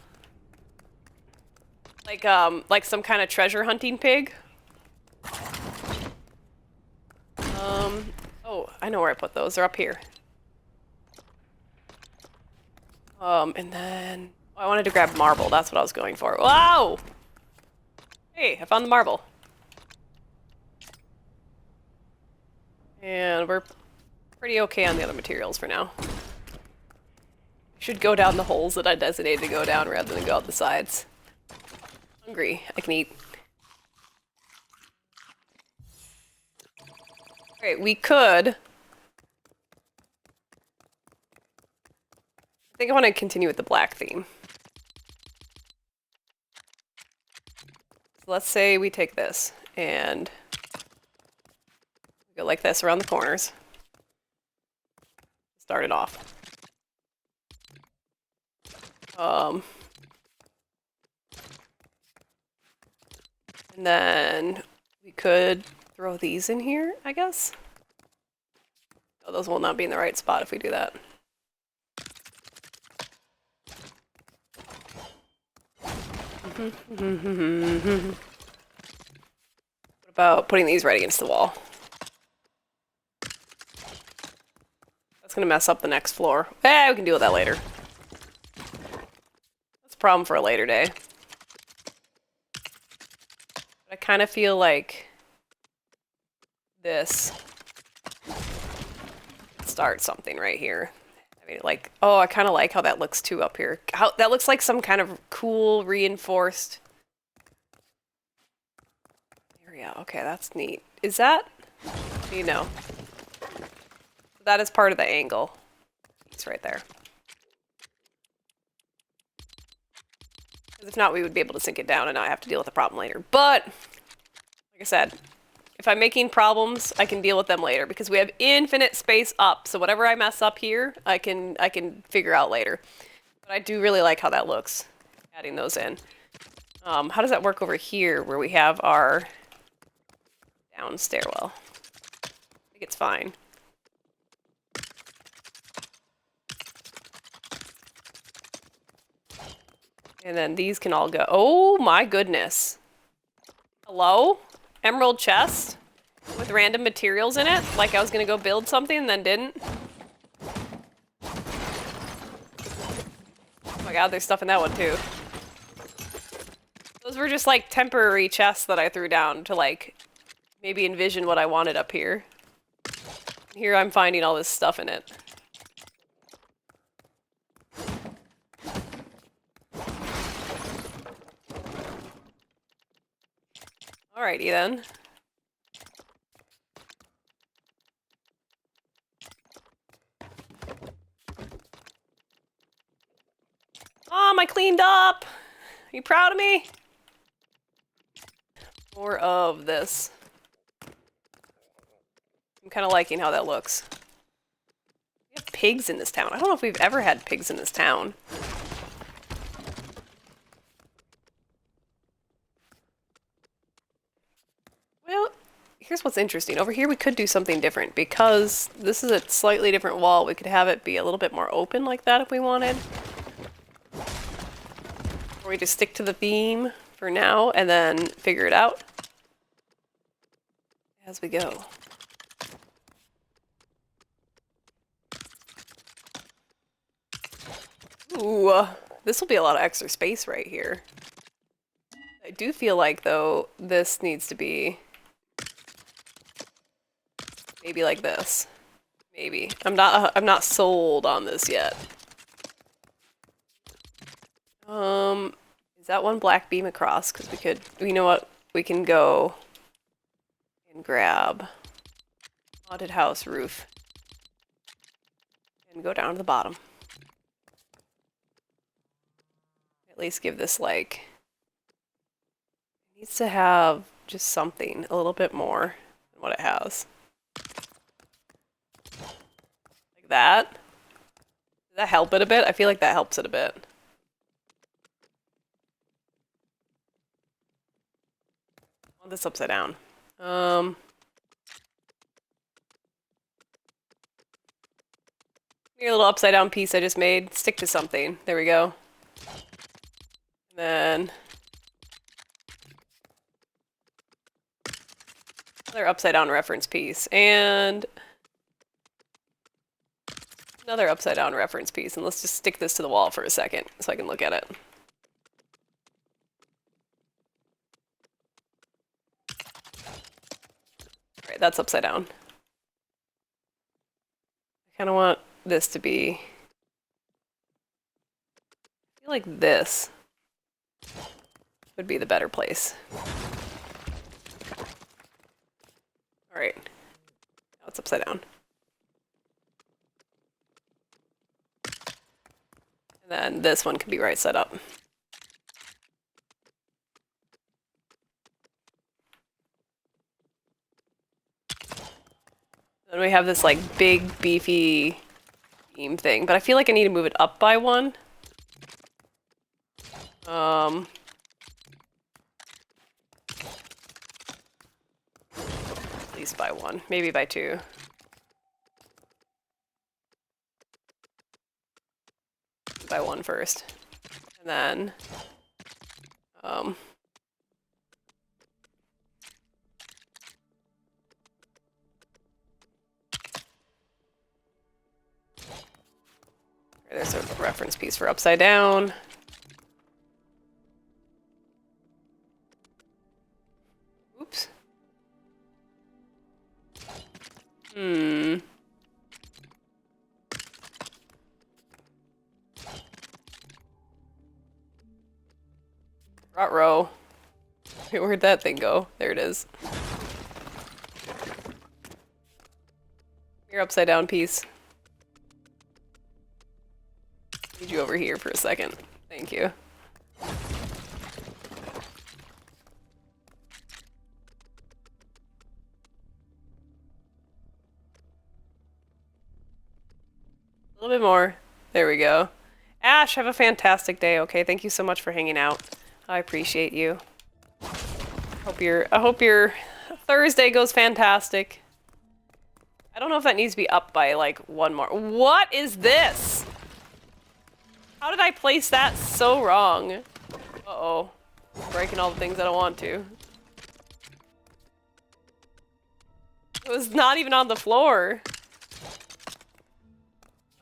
Like some kind of treasure hunting pig? Oh, I know where I put those. They're up here. And then... Oh, I wanted to grab marble. That's what I was going for. Wow! Hey, I found the marble. And we're pretty okay on the other materials for now. Should go down the holes that I designated to go down rather than go out the sides. Hungry. I can eat. Alright, we could... I think I want to continue with the black theme. So let's say we take this and go like this around the corners. Start it off. And then we could throw these in here, I guess. Oh, those will not be in the right spot if we do that. What about putting these right against the wall? That's gonna mess up the next floor. We can deal with that later. That's a problem for a later day. But I kind of feel like this start something right here. I mean, like, oh, I kind of like how that looks too up here. How that looks like some kind of cool reinforced area. Okay, that's neat. Is that? You know, that is part of the angle. It's right there. Because if not, we would be able to sink it down and not have to deal with the problem later. But like I said, if I'm making problems, I can deal with them later because we have infinite space up. So whatever I mess up here, I can figure out later. But I do really like how that looks, adding those in. How does that work over here where we have our down stairwell? I think it's fine. And then these can all go. Oh my goodness. Hello? Emerald chest with random materials in it, like I was gonna go build something and then didn't. Oh my god, there's stuff in that one too. Those were just like temporary chests that I threw down to like maybe envision what I wanted up here. Here I'm finding all this stuff in it. Alrighty then. Mom, I cleaned up! Are you proud of me? More of this. I'm kind of liking how that looks. We have pigs in this town. I don't know if we've ever had pigs in this town. Well, here's what's interesting. Over here we could do something different because this is a slightly different wall. We could have it be a little bit more open like that if we wanted. Or we just stick to the theme for now and then figure it out as we go. Ooh, this will be a lot of extra space right here. I do feel like, though, this needs to be maybe like this. Maybe. I'm not sold on this yet. Is that one black beam across? Because we could, you know what? We can go and grab haunted house roof and go down to the bottom. At least give this, like, it needs to have just something a little bit more than what it has. Like that. Does that help it a bit? I feel like that helps it a bit. I want this upside down. Your little upside down piece I just made. Stick to something. There we go. And then another upside down reference piece. And another upside down reference piece. And let's just stick this to the wall for a second so I can look at it. Alright, that's upside down. I kind of want this to be, I feel like this would be the better place. Alright, now it's upside down. And then this one can be right side up. Then we have this like big beefy beam thing, but I feel like I need to move it up by one. At least by one, maybe by two. By one first. And then there's a reference piece for upside down. Oops. Ruh-roh. Where'd that thing go? There it is. Your upside down piece. Need you over here for a second. Thank you. A little bit more. There we go. Ash, have a fantastic day, okay? Thank you so much for hanging out. I appreciate you. I hope your Thursday goes fantastic. I don't know if that needs to be up by like one more. What is this? How did I place that so wrong? Uh-oh. Breaking all the things I don't want to. It was not even on the floor.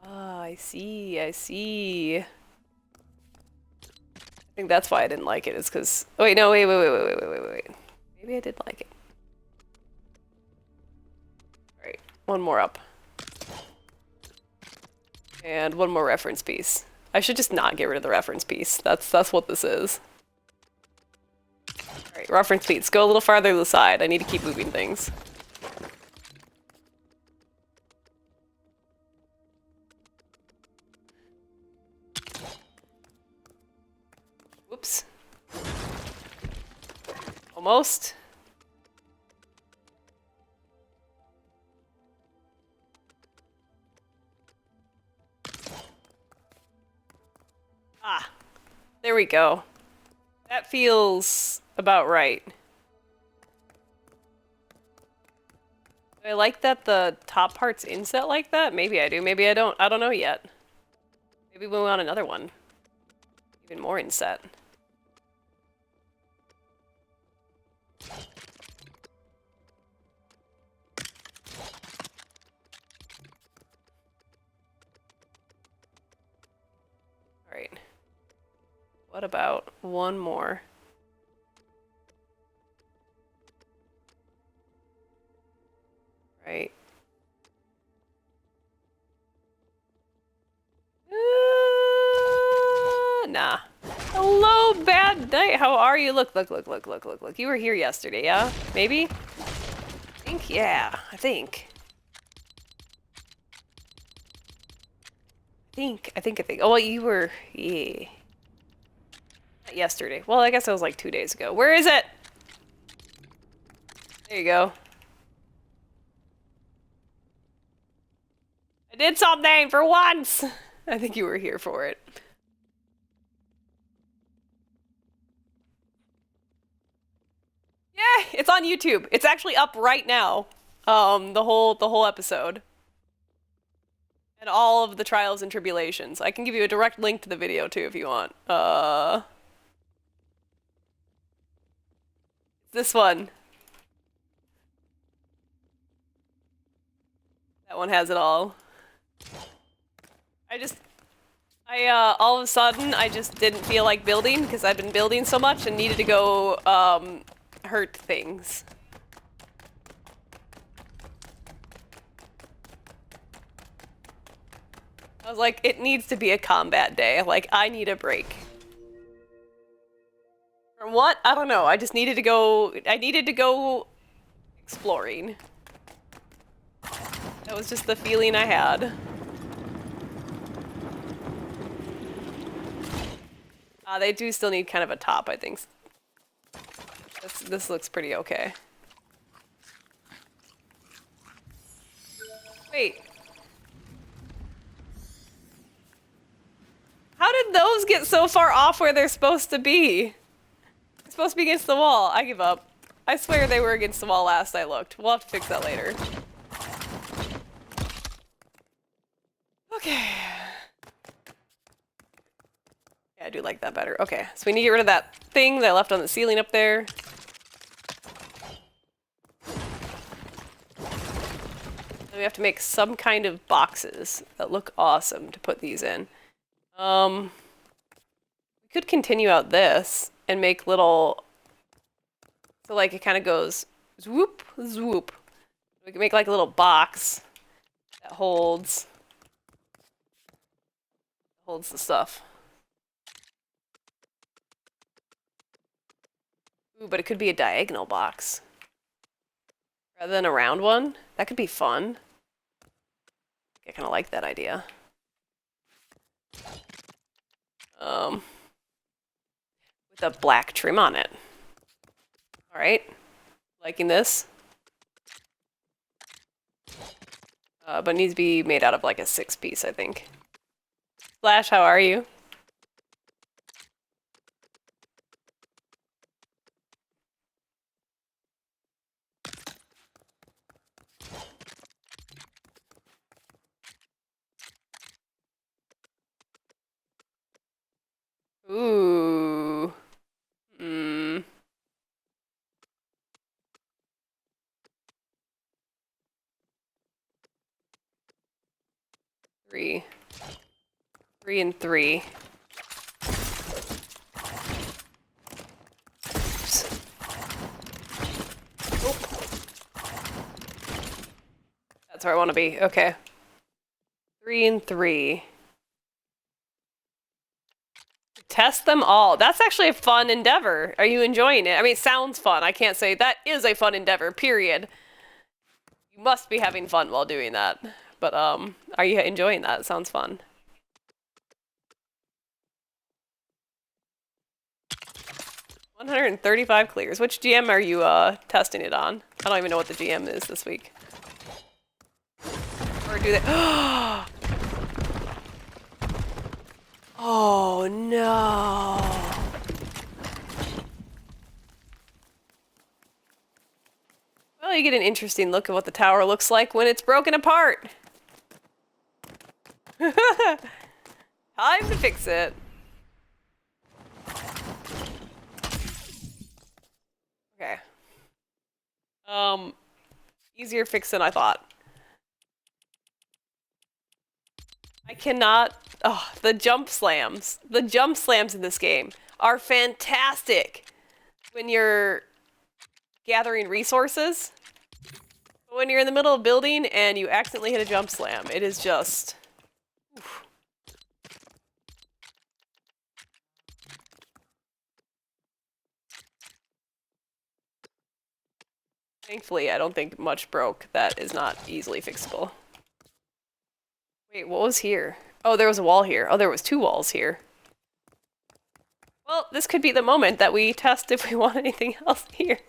Ah, I see, I see. I think that's why I didn't like it, is because... Oh, wait, no, wait. Maybe I did like it. Alright, one more up. And one more reference piece. I should just not get rid of the reference piece. That's what this is. Alright, reference piece. Go a little farther to the side. I need to keep moving things. Whoops. Almost. Ah, there we go. That feels about right. Do I like that the top part's inset like that? Maybe I do, maybe I don't. I don't know yet. Maybe we want another one. Even more inset. What about one more? Right. Nah. Hello, bad night. How are you? Look. You were here yesterday, yeah? Maybe? I think, yeah. I think. Oh, well, you were, yeah. Not yesterday. Well, I guess it was like 2 days ago. Where is it? There you go. I did something for once! I think you were here for it. Yeah, it's on YouTube. It's actually up right now. The whole episode. And all of the trials and tribulations. I can give you a direct link to the video too if you want. This one. That one has it all. All of a sudden, I just didn't feel like building because I've been building so much and needed to go, hurt things. I was like, it needs to be a combat day. Like, I need a break. From what? I don't know. I just needed to go exploring. That was just the feeling I had. They do still need kind of a top, I think. This looks pretty okay. Wait. How did those get so far off where they're supposed to be? They're supposed to be against the wall. I give up. I swear they were against the wall last I looked. We'll have to fix that later. Okay. Yeah, I do like that better. Okay, so we need to get rid of that thing that I left on the ceiling up there. Then we have to make some kind of boxes that look awesome to put these in. We could continue out this and make little, so like it kind of goes swoop, swoop. We can make like a little box that holds the stuff. Ooh, but it could be a diagonal box rather than a round one. That could be fun. I kind of like that idea. With a black trim on it. All right, liking this. But it needs to be made out of like a 6-piece, I think. Flash, how are you? Ooh. Hmm. Three and three. Oops. Oh. That's where I want to be. Okay. 3 and 3. Test them all. That's actually a fun endeavor. Are you enjoying it? I mean, it sounds fun. I can't say that is a fun endeavor, period. You must be having fun while doing that. But, are you enjoying that? It sounds fun. $135 clears. Which GM are you, testing it on? I don't even know what the GM is this week. Or do they- Oh, no. Well, you get an interesting look at what the tower looks like when it's broken apart. Time to fix it. Okay. Easier fix than I thought. I cannot... Oh, the jump slams. The jump slams in this game are fantastic when you're gathering resources. But when you're in the middle of building and you accidentally hit a jump slam, it is just... Oof. Thankfully, I don't think much broke that is not easily fixable. Wait, what was here? Oh, there was a wall here. Oh, there was 2 walls here. Well, this could be the moment that we test if we want anything else here.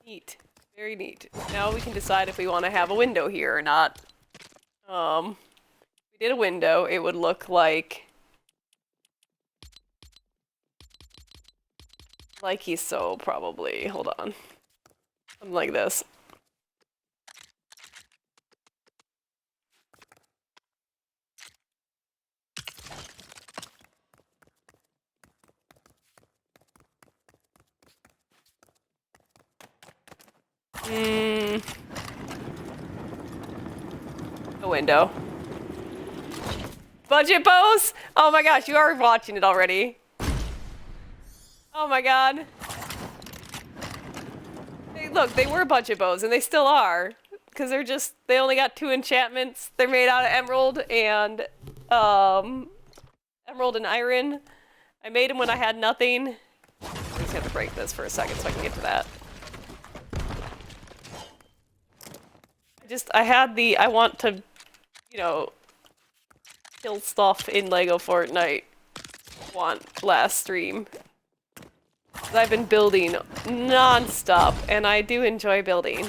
Neat. Very neat. Now we can decide if we want to have a window here or not. If we did a window, it would look like he's so probably. Hold on. Something like this. A window. Budget bows? Oh my gosh, you are watching it already. Oh my god. Hey, look, they were budget bows, and they still are. Because they only got 2 enchantments. They're made out of emerald and iron. I made them when I had nothing. I just have to break this for a second so I can get to that. I want to, you know, kill stuff in Lego Fortnite last stream. I've been building non-stop, and I do enjoy building.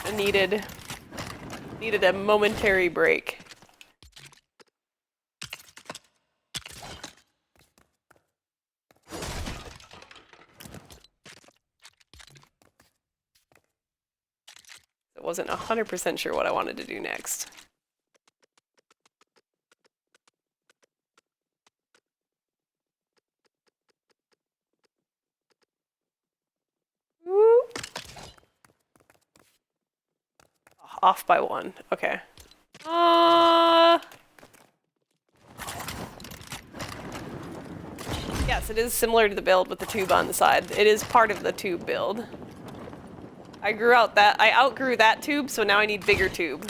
I needed a momentary break. I wasn't 100% sure what I wanted to do next. Woo. Off by 1. Okay. Yes, it is similar to the build with the tube on the side. It is part of the tube build. I outgrew that tube, so now I need bigger tube.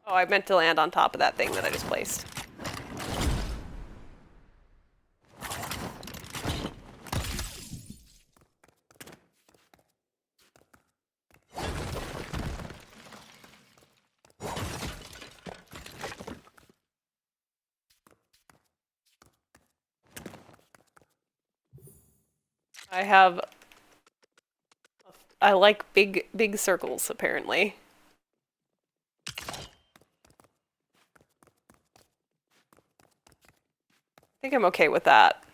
Oh, I meant to land on top of that thing that I just placed. I like big circles, apparently. I think I'm okay with that.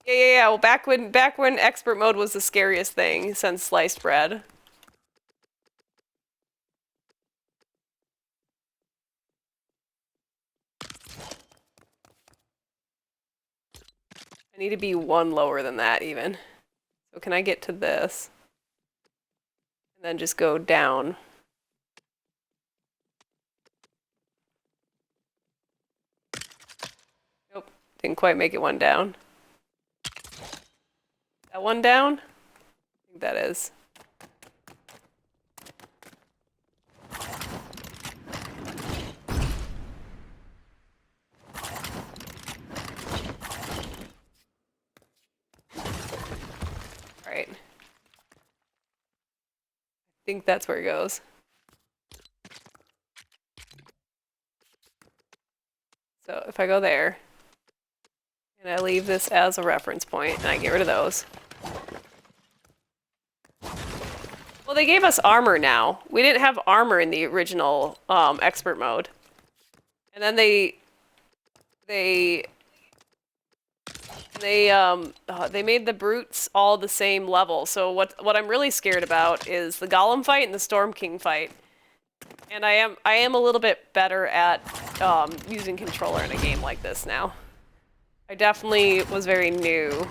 Yeah. Well, back when expert mode was the scariest thing since sliced bread. I need to be 1 lower than that, even. So can I get to this? And then just go down. Nope, didn't quite make it 1 down. That 1 down? I think that is. Right. I think that's where it goes. So if I go there, and I leave this as a reference point, and I get rid of those. Well, they gave us armor now. We didn't have armor in the original expert mode. And then they made the brutes all the same level. So what I'm really scared about is the Golem fight and the Storm King fight. And I am a little bit better at using controller in a game like this now. I definitely was very new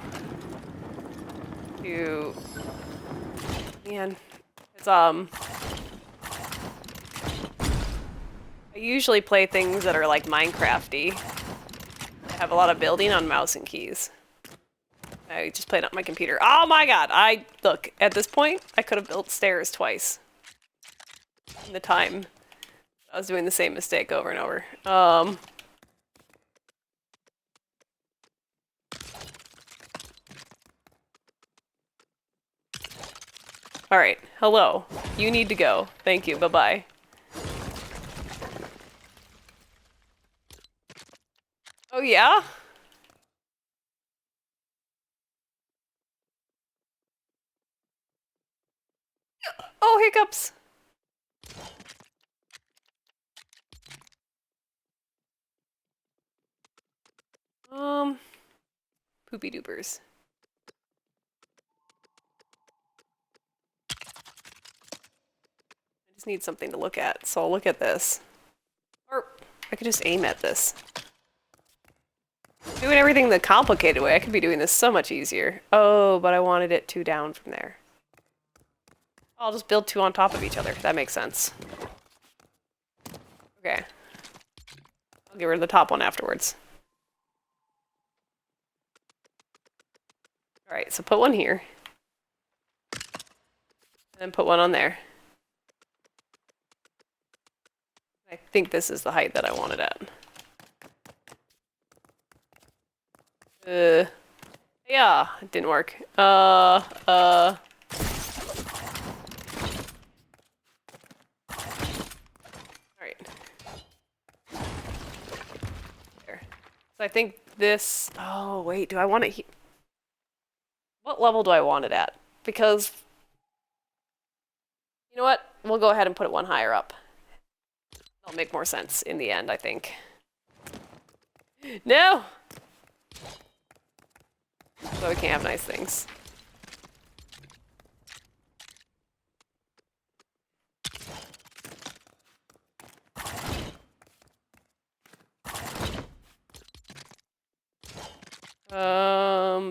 to Man, it's I usually play things that are like Minecraft-y. I have a lot of building on mouse and keys. I just played on my computer. Oh my god! Look, at this point, I could have built stairs twice. In the time I was doing the same mistake over and over. Alright, hello. You need to go. Thank you, bye-bye. Oh yeah? Oh, hiccups! Poopy doopers. I just need something to look at, so I'll look at this. Or I could just aim at this. Doing everything the complicated way, I could be doing this so much easier. Oh, but I wanted it 2 down from there. I'll just build 2 on top of each other. That makes sense. Okay. I'll get rid of the top one afterwards. Alright, so put one here. And then put one on there. I think this is the height that I wanted at. Yeah, it didn't work. Alright. There. So I think this... Oh, wait, do I want it here? What level do I want it at? Because... You know what? We'll go ahead and put it one higher up. That'll make more sense in the end, I think. No! So we can't have nice things.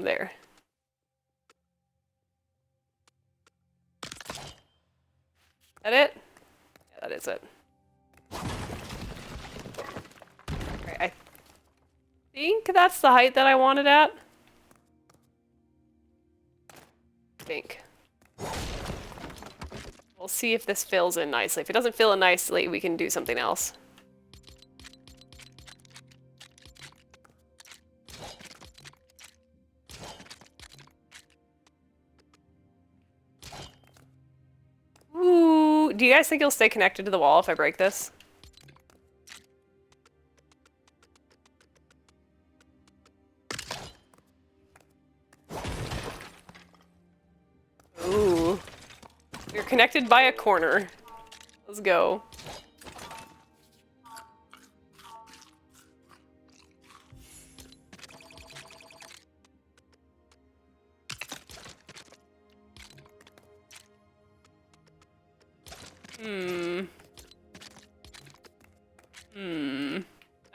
There. That it? Yeah, that is it. Alright, I think that's the height that I wanted at. I think. We'll see if this fills in nicely. If it doesn't fill in nicely, we can do something else. Ooh, do you guys think it'll stay connected to the wall if I break this? Ooh. You're connected by a corner. Let's go.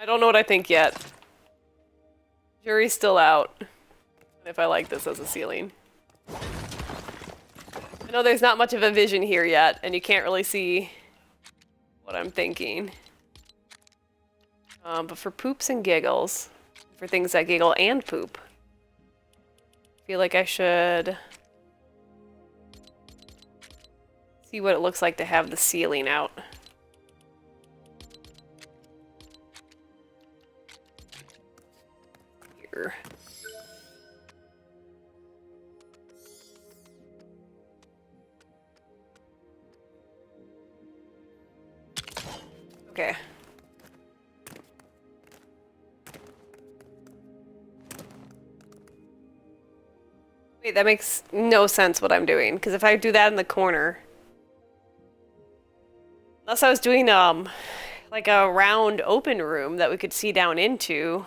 I don't know what I think yet. Jury's still out. If I like this as a ceiling. I know there's not much of a vision here yet, and you can't really see what I'm thinking. But for poops and giggles, for things that giggle and poop, I feel like I should see what it looks like to have the ceiling out. Here. Okay. Wait, that makes no sense what I'm doing, because if I do that in the corner... Unless I was doing, like a round open room that we could see down into.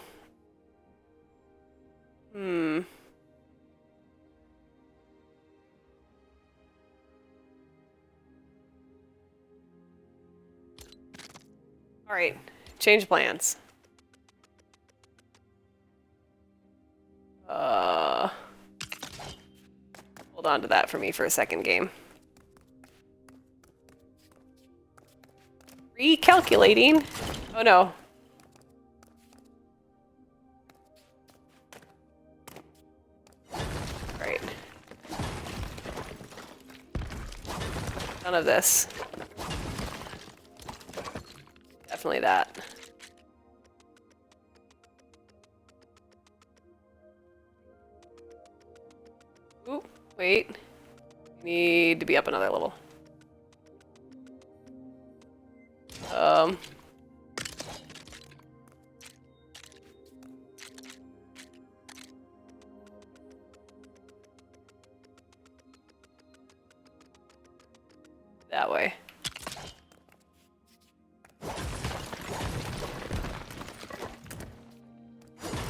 Alright, change plans. Hold on to that for me for a second, game. calculating. Oh no. Right. None of this. Definitely that. Ooh, wait. Need to be up another level. That way.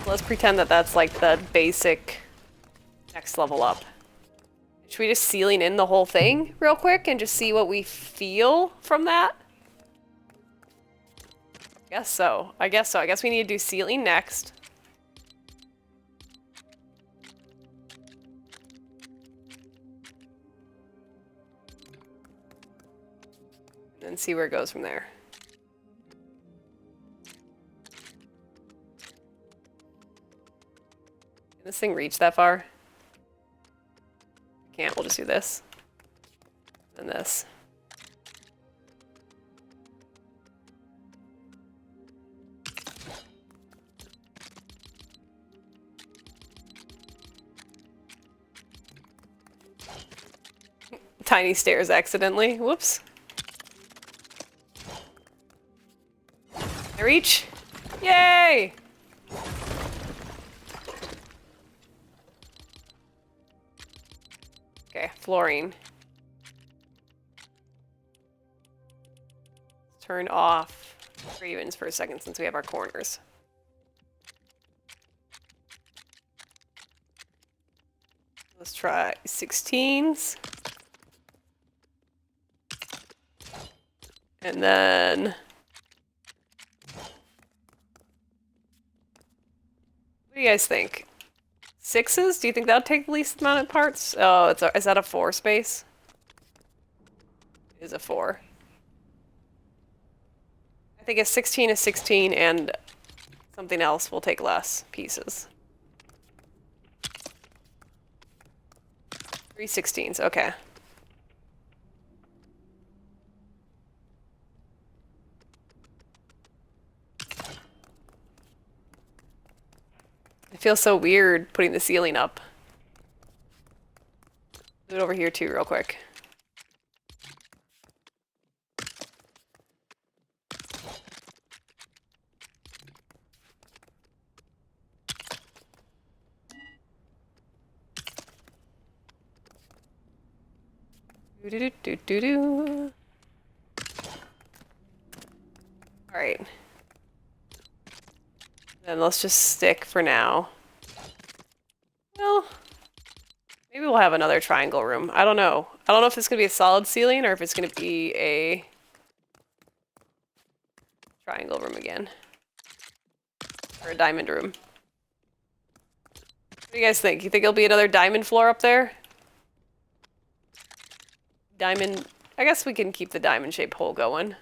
Let's pretend that that's like the basic next level up. Should we just ceiling in the whole thing real quick and just see what we feel from that? I guess so. I guess so. I guess we need to do ceiling next. And then see where it goes from there. Can this thing reach that far? Can't. We'll just do this. And this. Tiny stairs accidentally. Whoops. I reach. Yay! Okay, flooring. Let's turn off ravens for a second since we have our corners. Let's try 16s. And then... what do you guys think? 6s? Do you think that would take the least amount of parts? Oh, is that a 4 space? It is a 4. I think a 16 is 16 and something else will take less pieces. 3 16s, okay. It feels so weird putting the ceiling up. Do it over here too, real quick. Do-do-do-do-do-do. All right. Then let's just stick for now. Well, maybe we'll have another triangle room. I don't know. I don't know if it's going to be a solid ceiling or if it's going to be a triangle room again. Or a diamond room. What do you guys think? You think it'll be another diamond floor up there? Diamond... I guess we can keep the diamond-shaped hole going.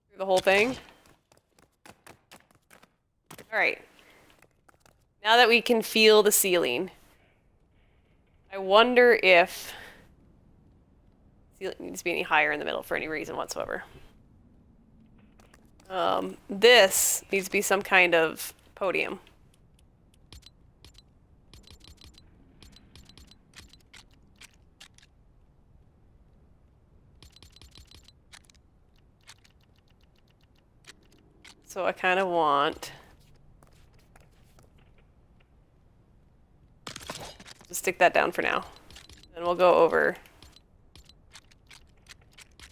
Through the whole thing. Alright. Now that we can feel the ceiling, I wonder if the ceiling needs to be any higher in the middle for any reason whatsoever. This needs to be some kind of podium. So I kind of want... just stick that down for now. Then we'll go over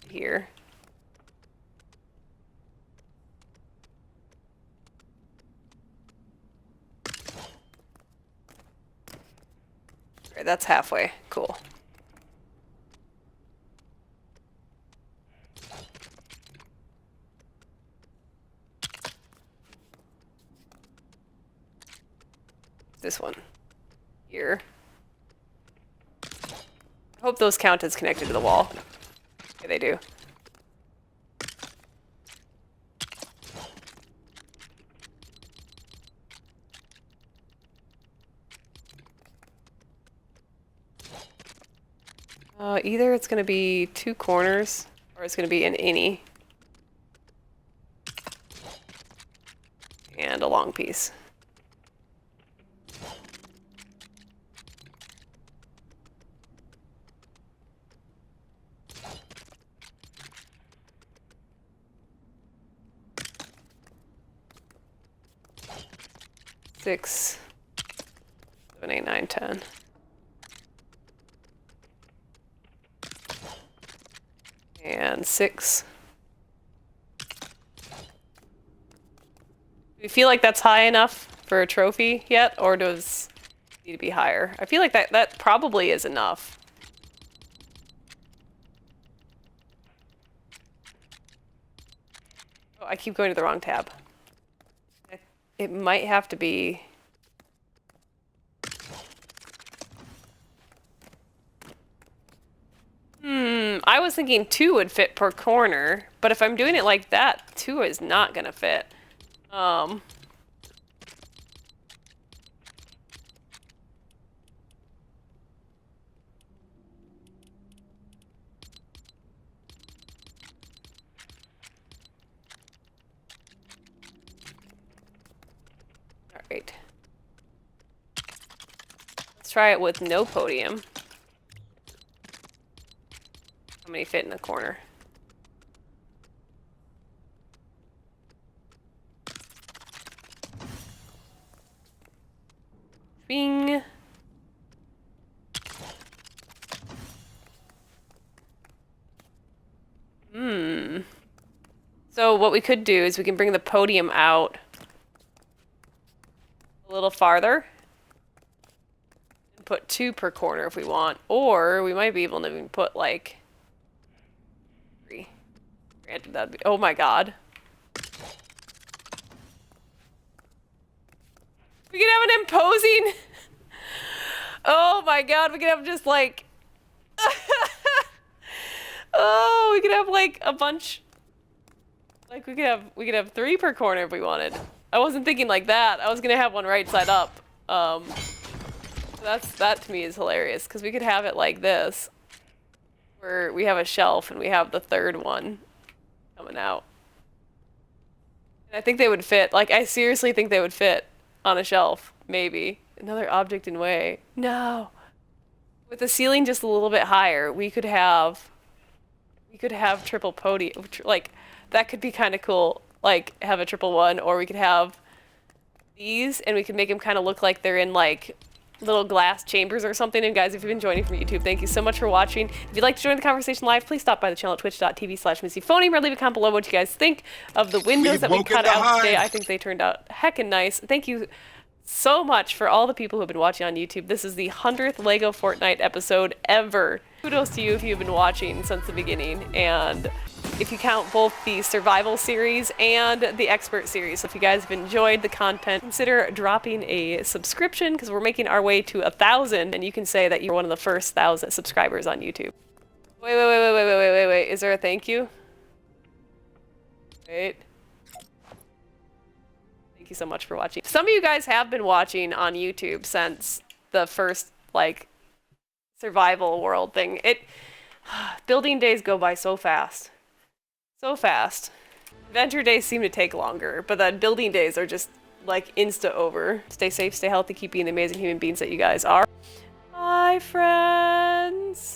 here. All right, that's halfway. Cool. This one here. I hope those count as connected to the wall. Okay, they do. Either it's gonna be 2 corners or it's gonna be an innie. And a long piece. Six, 7, 8, 9, 10. And 6. Do you feel like that's high enough for a trophy yet, or does it need to be higher? I feel like that probably is enough. Oh, I keep going to the wrong tab. It might have to be... I was thinking 2 would fit per corner, but if I'm doing it like that, 2 is not gonna fit. Alright. Let's try it with no podium. How many fit in the corner? Bing. So what we could do is we can bring the podium out a little farther and put 2 per corner if we want, or we might be able to even put like 3. Granted, that'd be, oh my god. We could have an imposing. Oh my god, we could have just like oh, we could have like a bunch. Like we could have 3 per corner if we wanted. I wasn't thinking like that. I was gonna have one right side up. That to me is hilarious because we could have it like this, where we have a shelf and we have the 3rd one coming out. And I think they would fit. Like I seriously think they would fit on a shelf. Maybe another object in way. No, with the ceiling just a little bit higher, we could have triple podium. Like that could be kind of cool. Like have a triple one, or we could have these and we could make them kind of look like they're in like little glass chambers or something. And guys, if you've been joining from YouTube, thank you so much for watching. If you'd like to join the conversation live, please stop by the channel at twitch.tv/MissyPhony or leave a comment below what you guys think of the windows that we cut out today. I think they turned out heckin' nice. Thank you so much for all the people who've been watching on YouTube. This is the 100th Lego Fortnite episode ever. Kudos to you if you've been watching since the beginning, and if you count both the survival series and the expert series. So if you guys have enjoyed the content, consider dropping a subscription because we're making our way to 1,000, and you can say that you're one of the first 1,000 subscribers on YouTube. Wait. Is there a thank you? Wait. Thank you so much for watching. Some of you guys have been watching on YouTube since the first, like, survival world thing. Building days go by so fast. So fast. Adventure days seem to take longer, but then building days are just, like, insta over. Stay safe, stay healthy, keep being the amazing human beings that you guys are. Bye, friends!